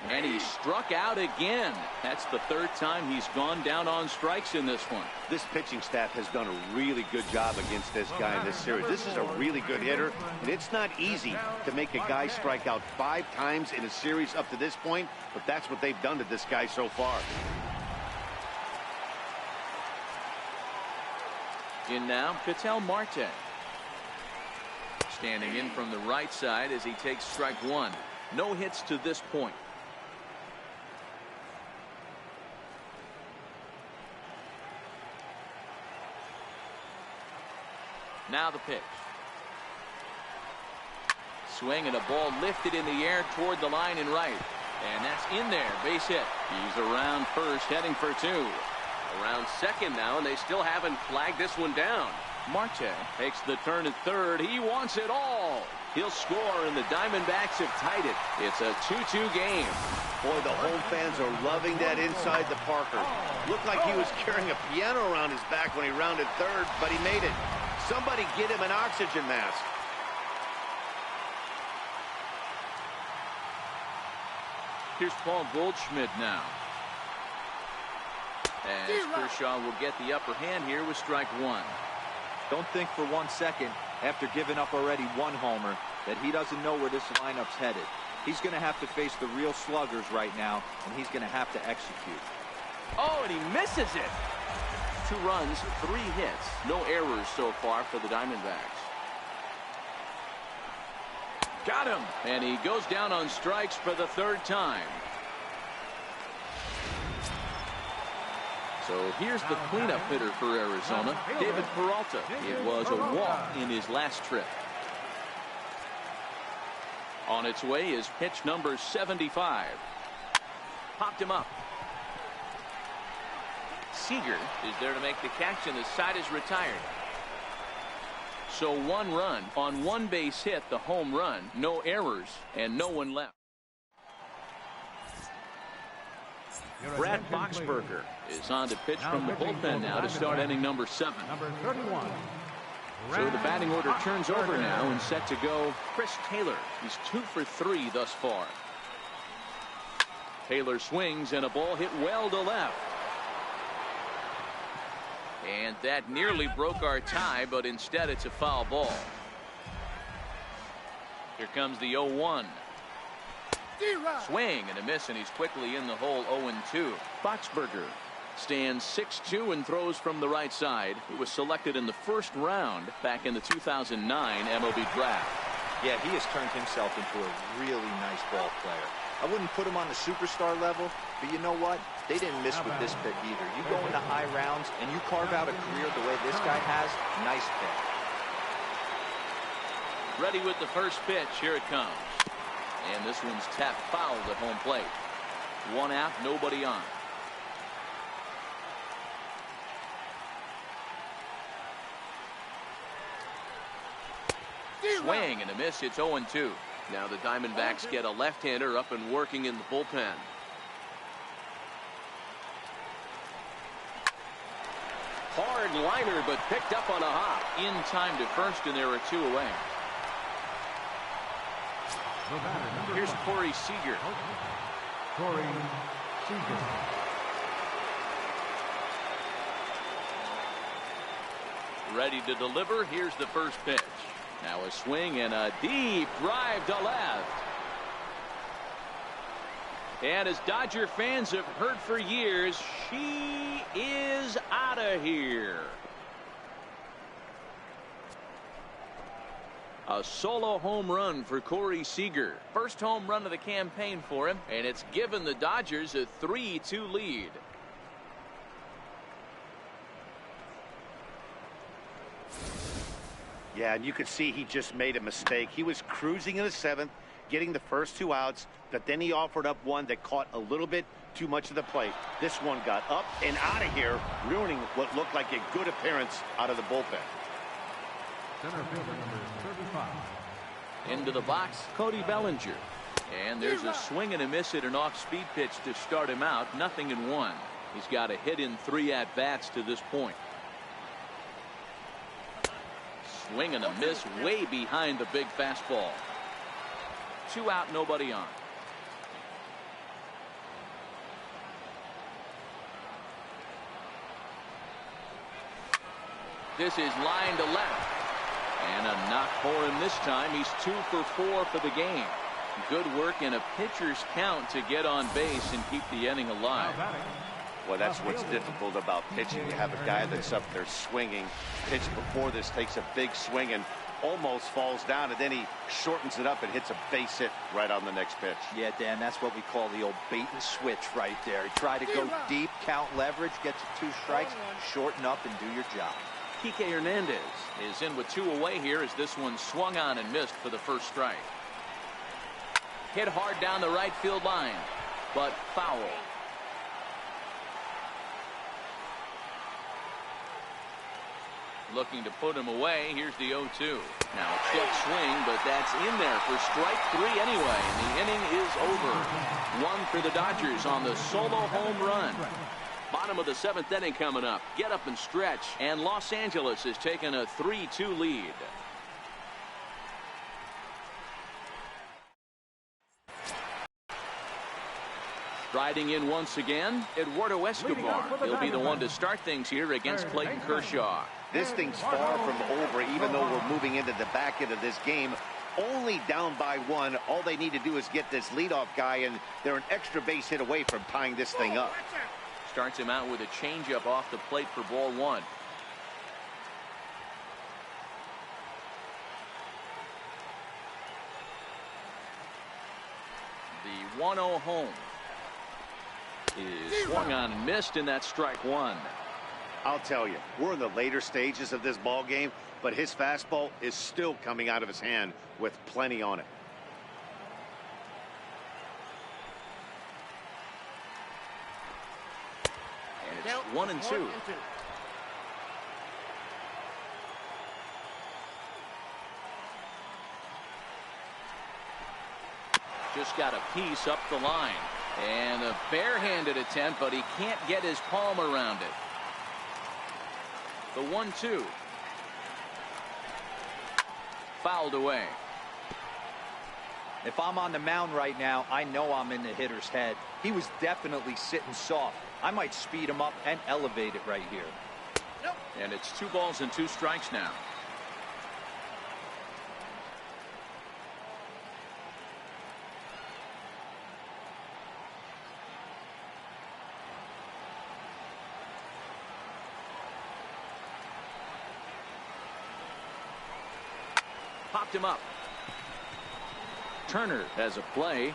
And he struck out again. That's the third time he's gone down on strikes in this one. This pitching staff has done a really good job against this guy in this series. This is a really good hitter, and it's not easy to make a guy strike out 5 times in a series up to this point, but that's what they've done to this guy so far. In now, Ketel Marte. Standing in from the right side as he takes strike one. No hits to this point. Now the pitch. Swing and a ball lifted in the air toward the line and right. And that's in there. Base hit. He's around first, heading for 2. Around second now, and they still haven't flagged this one down. Marte takes the turn at third. He wants it all. He'll score, and the Diamondbacks have tied it. It's a 2-2 game. Boy, the home fans are loving that inside the Parker. Looked like he was carrying a piano around his back when he rounded third, but he made it. Somebody get him an oxygen mask. Here's Paul Goldschmidt now. As Kershaw will get the upper hand here with strike one. Don't think for 1 second, after giving up already 1 homer, that he doesn't know where this lineup's headed. He's going to have to face the real sluggers right now, and he's going to have to execute. Oh, and he misses it. 2 runs, 3 hits. No errors so far for the Diamondbacks. Got him. And he goes down on strikes for the 3rd time. So here's the cleanup hitter for Arizona, David Peralta. It was a walk in his last trip. On its way is pitch number 75. Popped him up. Seager is there to make the catch, and the side is retired. So 1 run on 1 base hit, the home run, no errors, and no one left. Brad Boxberger is on to pitch from the bullpen now to start inning number 7. Number 31. So the batting order turns over now, and set to go Chris Taylor. He's 2 for 3 thus far. Taylor swings, and a ball hit well to left. And that nearly broke our tie, but instead it's a foul ball. Here comes the 0-1. Swing and a miss, and he's quickly in the hole. 0-2. Boxberger stands 6'2" and throws from the right side. He was selected in the 1st round back in the 2009 MLB draft. Yeah, he has turned himself into a really nice ball player. I wouldn't put him on the superstar level, but you know what? They didn't miss with this pick either. You go into high rounds and you carve out a career the way this guy has, nice pick. Ready with the first pitch. Here it comes. And this one's tapped foul at home plate. One out, nobody on. Swing and a miss. It's 0-2. Now the Diamondbacks get a left-hander up and working in the bullpen. Hard liner, but picked up on a hop. In time to first, and there are two away. Here's Corey Seager. Corey Seager. Ready to deliver. Here's the first pitch. Now a swing and a deep drive to left. And as Dodger fans have heard for years, she is out of here. A solo home run for Corey Seager. First home run of the campaign for him, and it's given the Dodgers a 3-2 lead. Yeah, and you could see he just made a mistake. He was cruising in the seventh, getting the first two outs, but then he offered up one that caught a little bit too much of the plate. This one got up and out of here, ruining what looked like a good appearance out of the bullpen. Center fielder number 35. Into the box, Cody Bellinger. And there's a swing and a miss at an off-speed pitch to start him out. 0-1. He's got a hit in 3 at-bats to this point. Swing and a miss way behind the big fastball. 2 out, nobody on. This is line to left. And a knock for him this time. He's 2 for 4 for the game. Good work in a pitcher's count to get on base and keep the inning alive. Well, that's what's difficult about pitching. You have a guy that's up there swinging. Pitch before this takes a big swing and almost falls down, and then he shortens it up and hits a base hit right on the next pitch. Yeah, Dan, that's what we call the old bait and switch right there. Try to go deep, count leverage, get to 2 strikes, shorten up, and do your job. Kike Hernandez is in with 2 away here as this one swung on and missed for the first strike. Hit hard down the right field line, but foul. Looking to put him away. Here's the 0-2. Now a check swing, but that's in there for strike 3 anyway. And the inning is over. 1 for the Dodgers on the solo home run. Bottom of the 7th inning coming up. Get up and stretch. And Los Angeles has taken a 3-2 lead. Striding in once again, Eduardo Escobar. He'll be the one to start things here against Clayton Kershaw. This thing's far from over, even though we're moving into the back end of this game. Only down by 1. All they need to do is get this leadoff guy, and they're an extra base hit away from tying this thing up. Starts him out with a changeup off the plate for ball 1. The 1-0 home is swung on and missed, and that's strike 1. I'll tell you, we're in the later stages of this ball game, but his fastball is still coming out of his hand with plenty on it. And it's 1-2. Just got a piece up the line. And a barehanded attempt, but he can't get his palm around it. The 1-2. Fouled away. If I'm on the mound right now, I know I'm in the hitter's head. He was definitely sitting soft. I might speed him up and elevate it right here. And it's 2 balls and 2 strikes now. Popped him up. Turner has a play.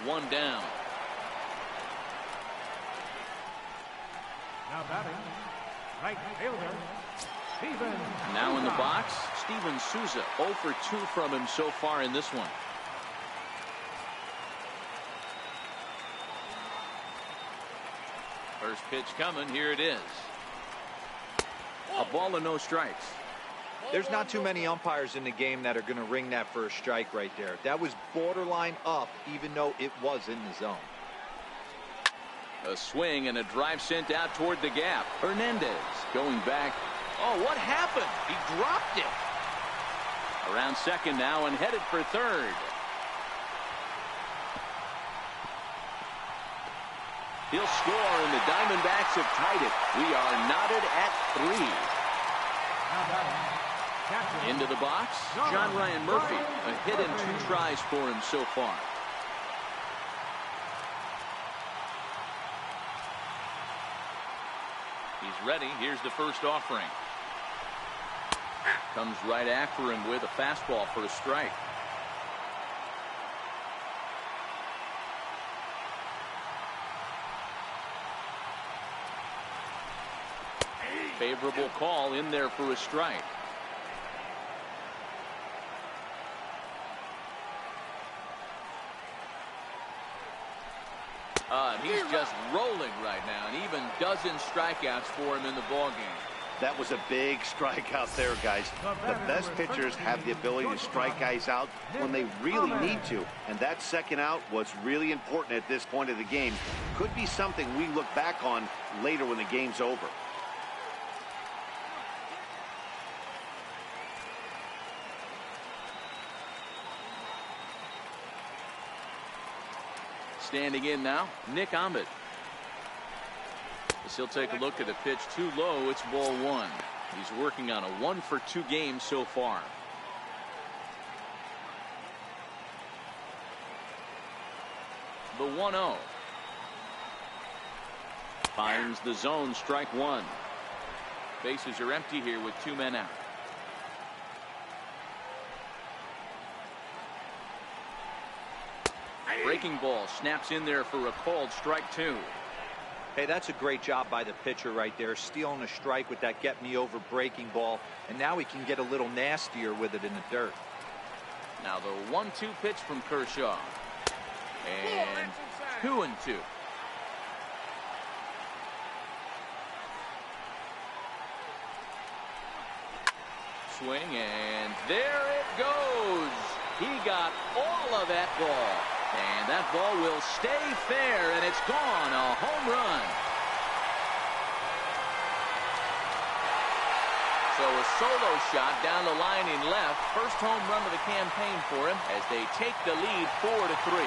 1 down. Now batting, right fielder, Now in the box, Steven Souza. 0 for 2 from him so far in this one. First pitch coming. Here it is. A ball and no strikes. There's not too many umpires in the game that are going to ring that first strike right there. That was borderline up, even though it was in the zone. A swing and a drive sent out toward the gap. Hernandez going back. Oh, what happened? He dropped it. Around second now and headed for third. He'll score, and the Diamondbacks have tied it. We are knotted at 3. Into the box, John Ryan Murphy. A hit and 2 tries for him so far. He's ready. Here's the first offering. Comes right after him with a fastball for a strike. Favorable call in there for a strike. He's just rolling right now, and even dozen strikeouts for him in the ballgame. That was a big strikeout there, guys. The best pitchers have the ability to strike guys out when they really need to. And that second out was really important at this point of the game. Could be something we look back on later when the game's over. Standing in now, Nick Ahmed. As he'll take a look at the pitch too low, it's ball 1. He's working on a 1 for 2 game so far. The 1-0. Finds the zone, strike 1. Bases are empty here with 2 men out. Breaking ball snaps in there for a called strike 2. Hey, that's a great job by the pitcher right there, stealing a strike with that get me over breaking ball, and now he can get a little nastier with it in the dirt. Now the 1-2 pitch from Kershaw, and 2-2. Swing, and there it goes. He got all of that ball. And that ball will stay fair, and it's gone. A home run. So a solo shot down the line in left. First home run of the campaign for him as they take the lead 4-3.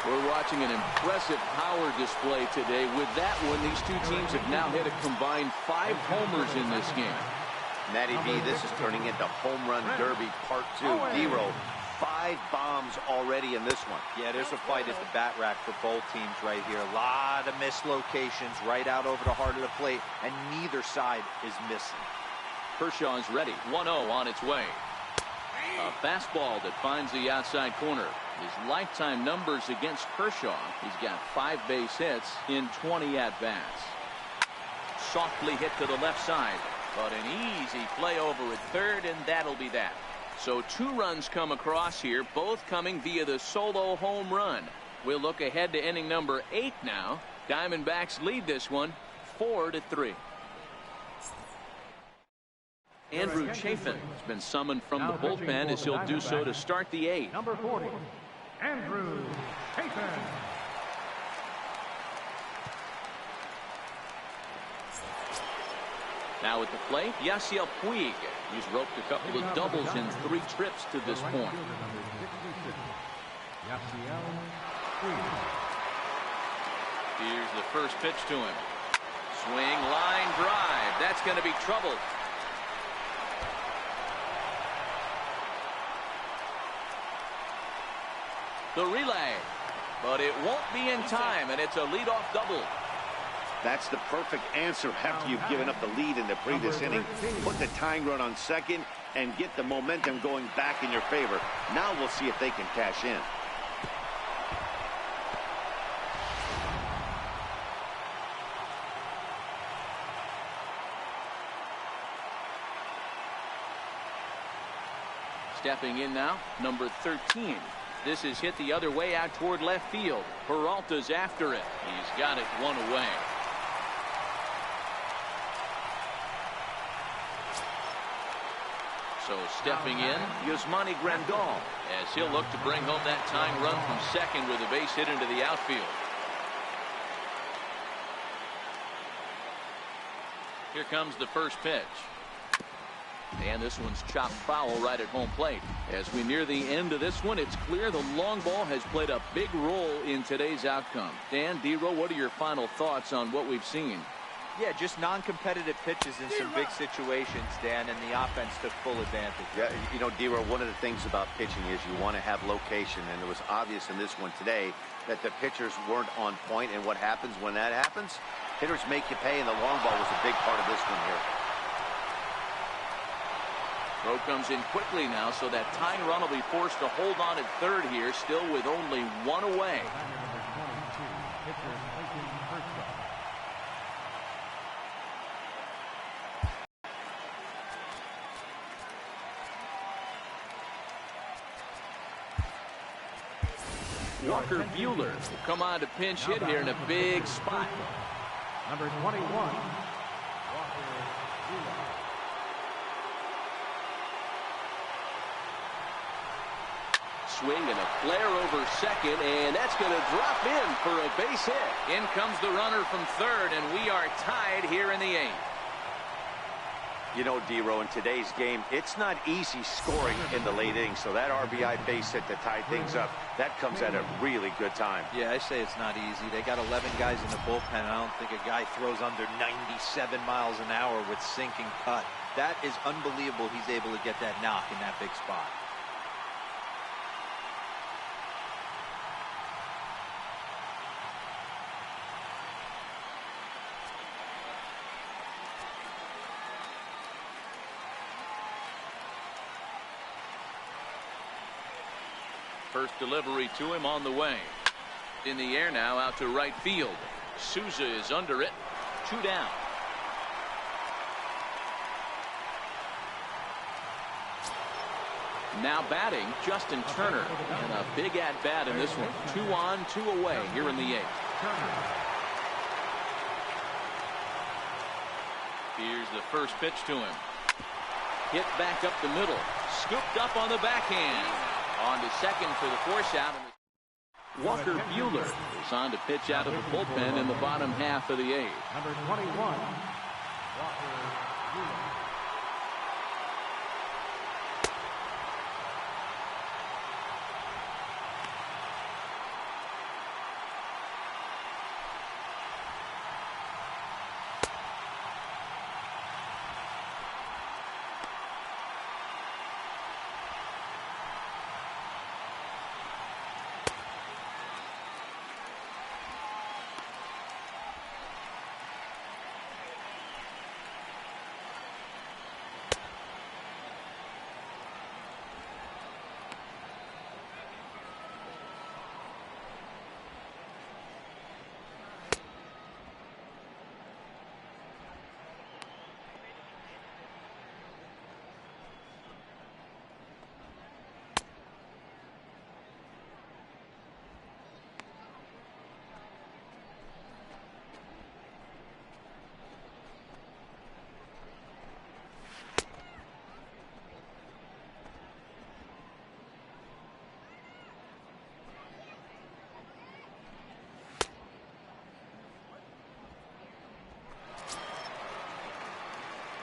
We're watching an impressive power display today. With that one, these two teams have now hit a combined 5 homers in this game. Matty B, this is turning into Home Run Derby Part 2. Dero, 5 bombs already in this one. Yeah, there's a fight at the bat rack for both teams right here. A lot of mislocations right out over the heart of the plate, and neither side is missing. Kershaw's ready. 1-0 on its way. A fastball that finds the outside corner. His lifetime numbers against Kershaw. He's got 5 base hits in 20 at-bats. Softly hit to the left side. But an easy play over at third, and that'll be that. So 2 runs come across here, both coming via the solo home run. We'll look ahead to inning number 8 now. Diamondbacks lead this one 4-3. Andrew Chafin has been summoned from the bullpen as he'll do so to start the 8th. Number 40, Andrew Chafin. Now at the plate, Yasiel Puig. He's roped a couple of doubles in 3 trips to this point. Here's the first pitch to him. Swing, line drive. That's going to be trouble. The relay, but it won't be in time, and it's a leadoff double. That's the perfect answer after you've given up the lead in the previous inning. Put the tying run on second and get the momentum going back in your favor. Now we'll see if they can cash in. Stepping in now, number 13. This is hit the other way out toward left field. Peralta's after it. He's got it one away. So stepping in, Yasmani Grandal, as he'll look to bring home that tying run from second with a base hit into the outfield. Here comes the first pitch. And this one's chopped foul right at home plate. As we near the end of this one, it's clear the long ball has played a big role in today's outcome. Dan, D-Row, what are your final thoughts on what we've seen? Yeah, just non-competitive pitches in some big situations, Dan, and the offense took full advantage. Yeah, you know, D-Row, one of the things about pitching is you want to have location, and it was obvious in this one today that the pitchers weren't on point, and what happens when that happens? Hitters make you pay, and the long ball was a big part of this one here. Throw comes in quickly now, so that tying run will be forced to hold on at third here, still with only one away. Walker Buehler will come on to pinch hit here in a big spot. Number 21, Walker Buehler. Swing and a flare over second, and that's going to drop in for a base hit. In comes the runner from third, and we are tied here in the eighth. You know, D-Row, in today's game, it's not easy scoring in the late innings, so that RBI base hit to tie things up, that comes at a really good time. Yeah, I say it's not easy. They got 11 guys in the bullpen, and I don't think a guy throws under 97 miles an hour with sinking cut. That is unbelievable he's able to get that knock in that big spot. First delivery to him on the way. In the air now, out to right field. Souza is under it. 2 down. Now batting, Justin Turner. And a big at-bat in this one. 2 on, 2 away here in the eighth. Here's the first pitch to him. Hit back up the middle. Scooped up on the backhand. On to second for the force out. Walker Buehler is on to pitch out of the bullpen in the bottom half of the eighth. Number 21, Walker Buehler.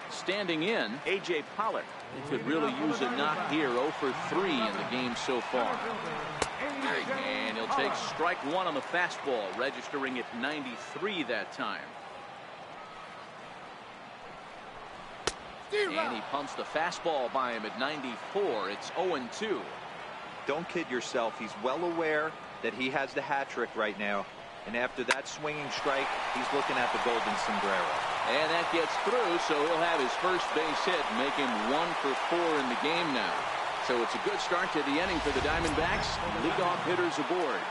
Standing in, A.J. Pollock. He could really use a knock here. 0 for 3 in the game so far. And he'll take strike one on the fastball, registering at 93 that time. And he pumps the fastball by him at 94. It's 0-2. Don't kid yourself. He's well aware that he has the hat trick right now. And after that swinging strike, he's looking at the golden sombrero. And that gets through, so he'll have his first base hit, make him 1 for 4 in the game now. So it's a good start to the inning for the Diamondbacks. Leadoff hitters aboard.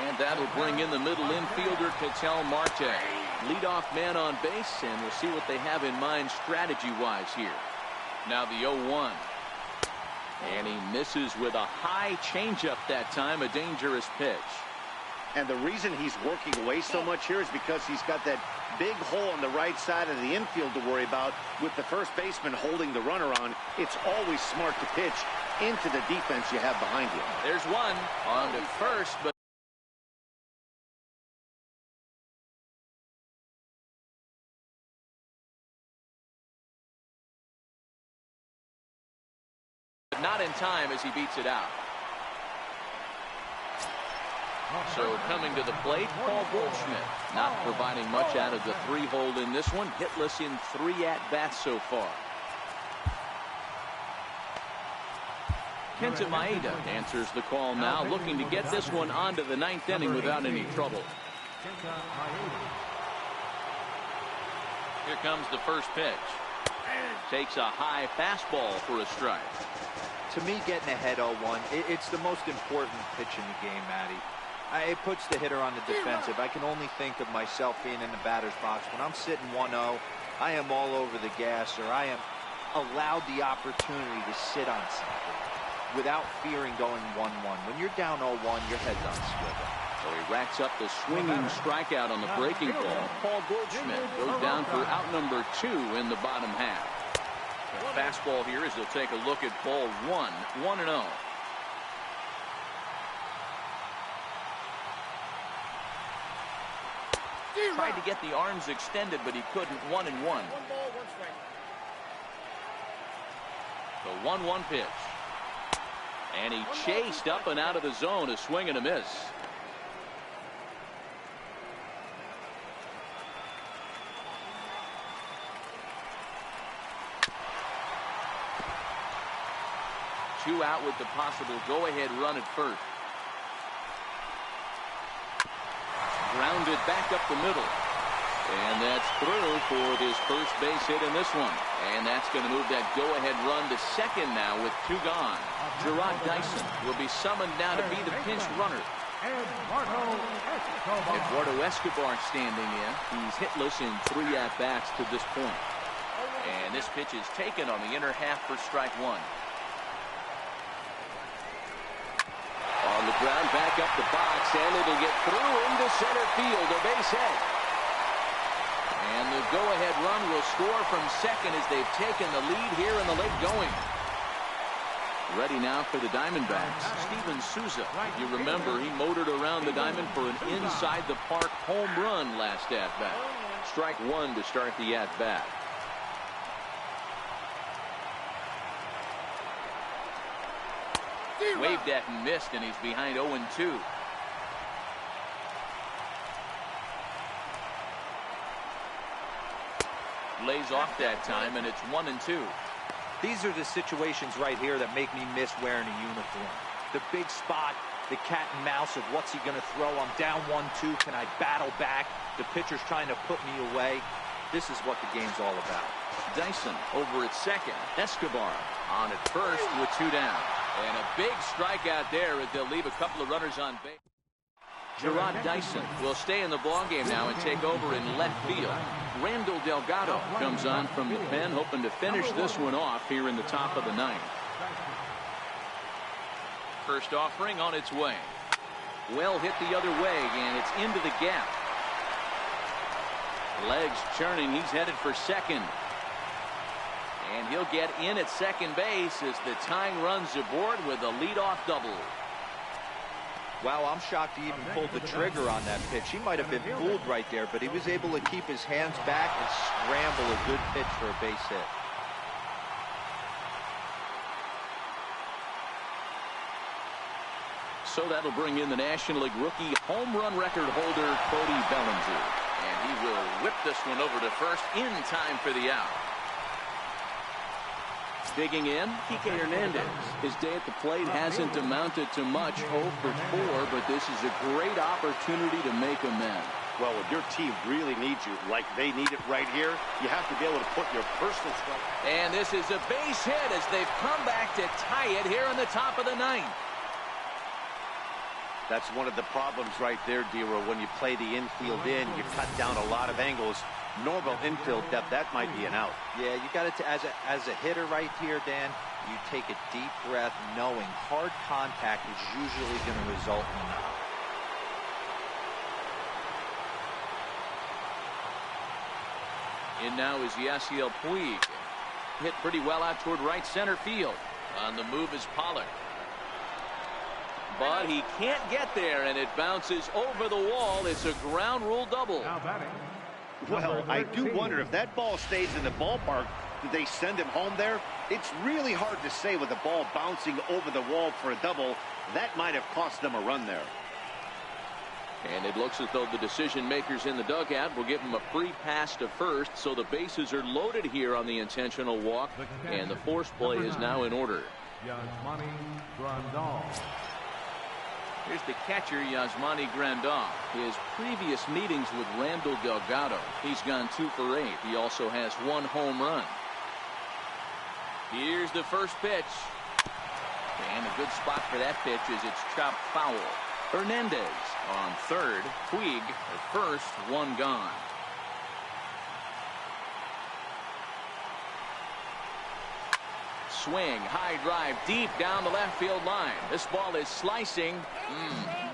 And that'll bring in the middle infielder, Ketel Marte. Leadoff man on base, and we'll see what they have in mind strategy-wise here. Now the 0-1. And he misses with a high changeup that time, a dangerous pitch. And the reason he's working away so much here is because he's got that big hole on the right side of the infield to worry about with the first baseman holding the runner on. It's always smart to pitch into the defense you have behind you. There's one on to first, but not in time as he beats it out. So coming to the plate, Paul Goldschmidt, not providing much out of the 3-hole in this one. Hitless in 3 at-bats so far. Kenta Maeda answers the call now, looking to get this one onto the 9th inning without any trouble. Here comes the first pitch. Takes a high fastball for a strike. To me, getting ahead 0-1, it's the most important pitch in the game, Matty. It puts the hitter on the defensive. I can only think of myself being in the batter's box. When I'm sitting 1-0, I am all over the gas, or I am allowed the opportunity to sit on something without fearing going 1-1. When you're down 0-1, your head's on swivel. So he racks up the swinging strikeout on the breaking ball. Paul Goldschmidt goes down for out number 2 in the bottom half. The fastball here as he'll take a look at ball 1, 1-0. Tried to get the arms extended, but he couldn't. 1-1. The 1-1 pitch. And he chased up and out of the zone, a swing and a miss. Two out with the possible go-ahead run at first. Grounded back up the middle. And that's through for this first base hit in this one. And that's going to move that go-ahead run to second now with 2 gone. Gerard Dyson will be summoned now to be the pinch runner. Eduardo Escobar standing in. He's hitless in 3 at-bats to this point. And this pitch is taken on the inner half for strike 1. On the ground, back up the box, and it'll get through into center field, a base hit. And the go-ahead run will score from second as they've taken the lead here in the late going. Ready now for the Diamondbacks, Steven Souza. You remember he motored around the diamond for an inside-the-park home run last at-bat. Strike 1 to start the at-bat. Waved at and missed, and he's behind 0-2. Lays off that time, and it's 1-2. These are the situations right here that make me miss wearing a uniform. The big spot, the cat and mouse of what's he going to throw. I'm down 1-2. Can I battle back? The pitcher's trying to put me away. This is what the game's all about. Dyson over at second. Escobar on at first with 2 down. And a big strikeout there as they'll leave a couple of runners on base. Gerard Dyson will stay in the ballgame now and take over in left field. Randall Delgado comes on from the pen, hoping to finish this one off here in the top of the 9th. First offering on its way. Well hit the other way, and it's into the gap. Legs churning. He's headed for second. And he'll get in at second base as the tying runs aboard with a leadoff double. Wow, I'm shocked he even pulled the trigger on that pitch. He might have been fooled right there, but he was able to keep his hands back and scramble a good pitch for a base hit. So that'll bring in the National League rookie home run record holder, Cody Bellinger. And he will whip this one over to first in time for the out. Digging in, Kike Hernandez. His day at the plate hasn't amounted to much, 0 for 4, but this is a great opportunity to make amends. Well, when your team really needs you, like they need it right here, you have to be able to put your personal stuff. And this is a base hit as they've come back to tie it here in the top of the 9th. That's one of the problems right there, Dero. When you play the infield in, you cut down a lot of angles. Normal infield depth, that might be an out. Yeah, you got it as a hitter right here, Dan. you take a deep breath knowing hard contact is usually going to result in a knock. In now is Yasiel Puig. Hit pretty well out toward right center field. On the move is Pollard. But he can't get there, and it bounces over the wall. It's a ground rule double. Now batting. Well, I do wonder if that ball stays in the ballpark, do they send him home there? It's really hard to say with the ball bouncing over the wall for a double. That might have cost them a run there. And it looks as though the decision makers in the dugout will give him a free pass to first, so the bases are loaded here on the intentional walk, and the force play is now in order. Yasmani Grandal. Here's the catcher, Yasmani Grandal. His previous meetings with Randall Delgado, he's gone 2 for 8. He also has 1 home run. Here's the first pitch. And a good spot for that pitch is it's chopped foul. Hernandez on third. Puig at first, 1 gone. Swing, high drive, deep down the left field line. This ball is slicing.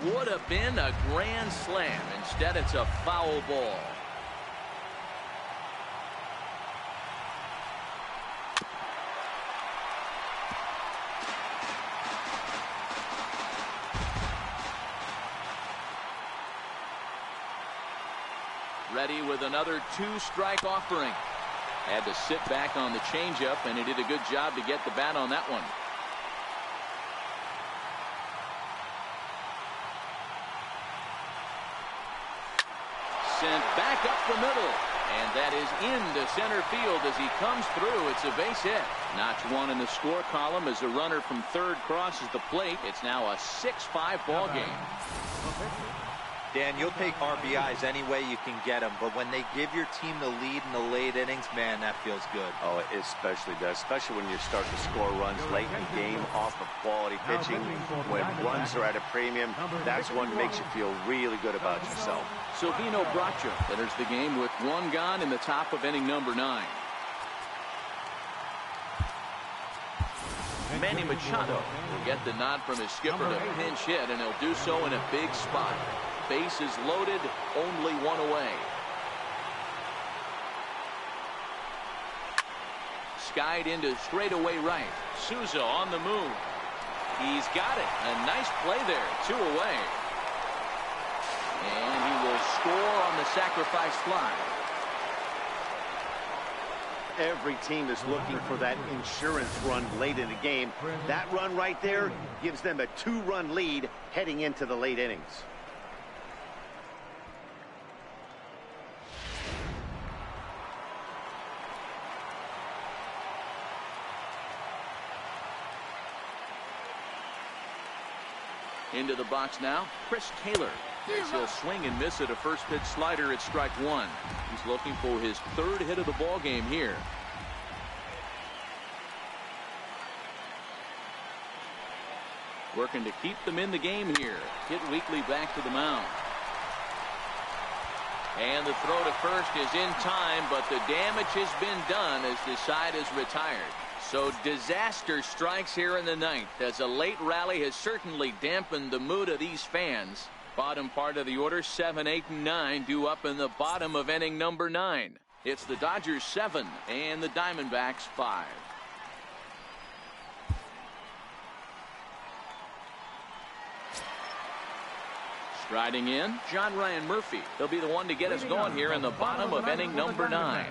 Would have been a grand slam. Instead, it's a foul ball. Ready with another 2-strike offering. Had to sit back on the changeup, and he did a good job to get the bat on that one. Sent back up the middle, and that is into center field as he comes through. It's a base hit. Notch 1 in the score column as a runner from third crosses the plate. It's now a 6-5 ball game. Dan, you'll take RBIs any way you can get them, but when they give your team the lead in the late innings, man, that feels good. Oh, it especially does, especially when you start to score runs late in the game off of quality pitching. When runs are at a premium, that's one that makes you feel really good about yourself. Silvino Bracho enters the game with 1 gone in the top of inning number 9. Manny Machado will get the nod from his skipper to pinch hit, and he'll do so in a big spot. Base is loaded, only 1 away. Skied into straightaway right. Souza on the move. He's got it. A nice play there. 2 away. And he will score on the sacrifice fly. Every team is looking for that insurance run late in the game. That run right there gives them a 2-run lead heading into the late innings. Into the box now, Chris Taylor. As he'll swing and miss at a first pitch slider at strike 1. He's looking for his 3rd hit of the ball game here. Working to keep them in the game here. Hit Weekly back to the mound. And the throw to first is in time, but the damage has been done as the side is retired. So disaster strikes here in the 9th, as a late rally has certainly dampened the mood of these fans. Bottom part of the order, 7, 8, and 9 due up in the bottom of inning number 9. It's the Dodgers 7 and the Diamondbacks 5. Striding in, John Ryan Murphy. He'll be the one to get us going here in the bottom of inning number 9.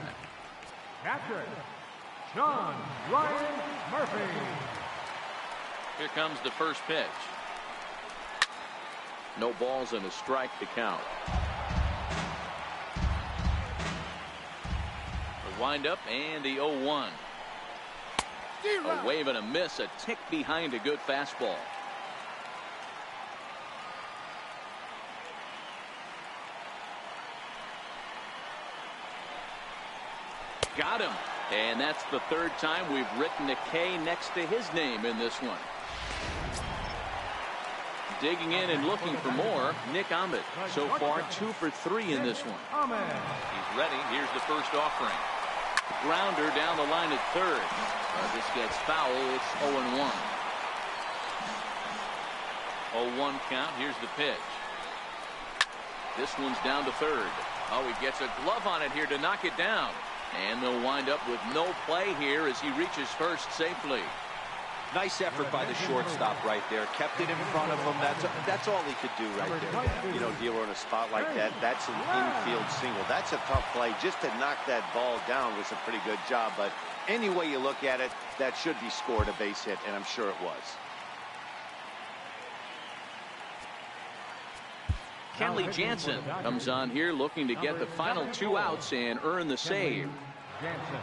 Catcher, John Ryan Murphy. Here comes the first pitch. No balls and a strike to count. The windup and the 0-1. A wave and a miss, a tick behind a good fastball. Got him. And that's the 3rd time we've written a K next to his name in this one. Digging in and looking for more, Nick Ahmed. So far 2 for 3 in this one. He's ready. Here's the first offering. Grounder down the line at third. This gets foul. It's 0-1. 0-1 count. Here's the pitch. This one's down to third. Oh, he gets a glove on it here to knock it down. And they'll wind up with no play here as he reaches first safely. Nice effort by the shortstop right there. Kept it in front of him. That's all he could do right there. You know, dealer in a spot like that, that's an infield single. That's a tough play. Just to knock that ball down was a pretty good job. But any way you look at it, that should be scored a base hit, and I'm sure it was. Kenley Jansen comes on here looking to get the final 2 outs and earn the save. Jansen.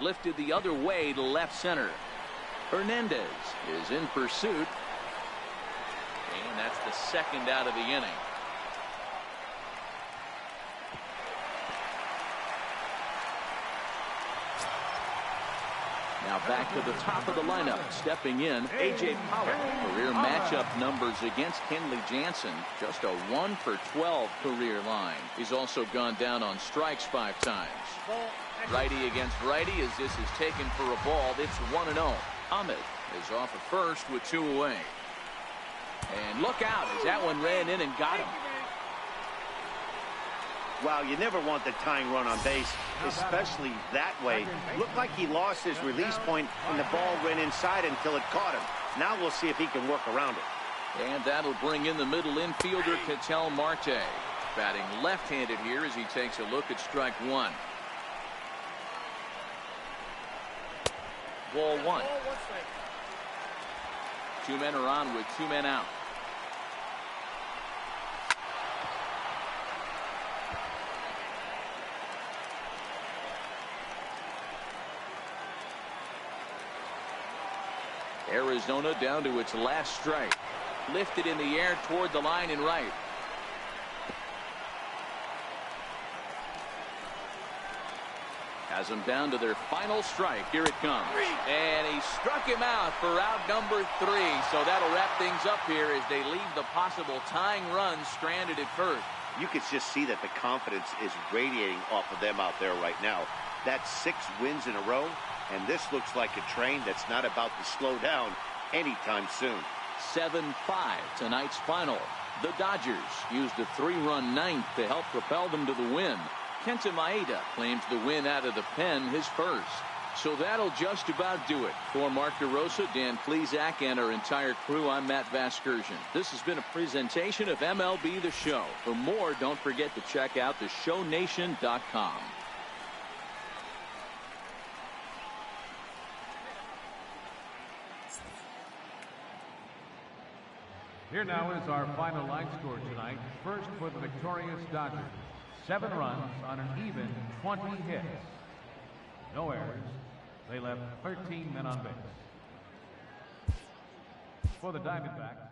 Lifted the other way to left center. Hernandez is in pursuit. And that's the second out of the inning. Now back to the top of the lineup. Stepping in, A.J. Pollock. Career matchup numbers against Kenley Jansen. Just a 1 for 12 career line. He's also gone down on strikes 5 times. Righty against righty as this is taken for a ball. It's 1-0. Ahmed is off at first with 2 away. And look out as that one ran in and got him. Wow, you never want the tying run on base, especially that way. Looked like he lost his release point and the ball ran inside until it caught him. Now we'll see if he can work around it. And that'll bring in the middle infielder, Ketel Marte. Batting left-handed here as he takes a look at strike 1. Ball 1. 2 men are on with 2 men out. Arizona down to its last strike. Lifted in the air toward the line and right. Has them down to their final strike. Here it comes. And he struck him out for out number 3. So that'll wrap things up here as they leave the possible tying run stranded at first. You can just see that the confidence is radiating off of them out there right now. That's 6 wins in a row, and this looks like a train that's not about to slow down anytime soon. 7-5 tonight's final. The Dodgers used a 3-run ninth to help propel them to the win. Kenta Maeda claims the win out of the pen, his first. So that'll just about do it. For Mark DeRosa, Dan Plesac, and our entire crew, I'm Matt Vasgersian. This has been a presentation of MLB The Show. For more, don't forget to check out theshownation.com. Here now is our final line score tonight. First for the victorious Dodgers. 7 runs on an even 20 hits. No errors. They left 13 men on base. For the Diamondbacks,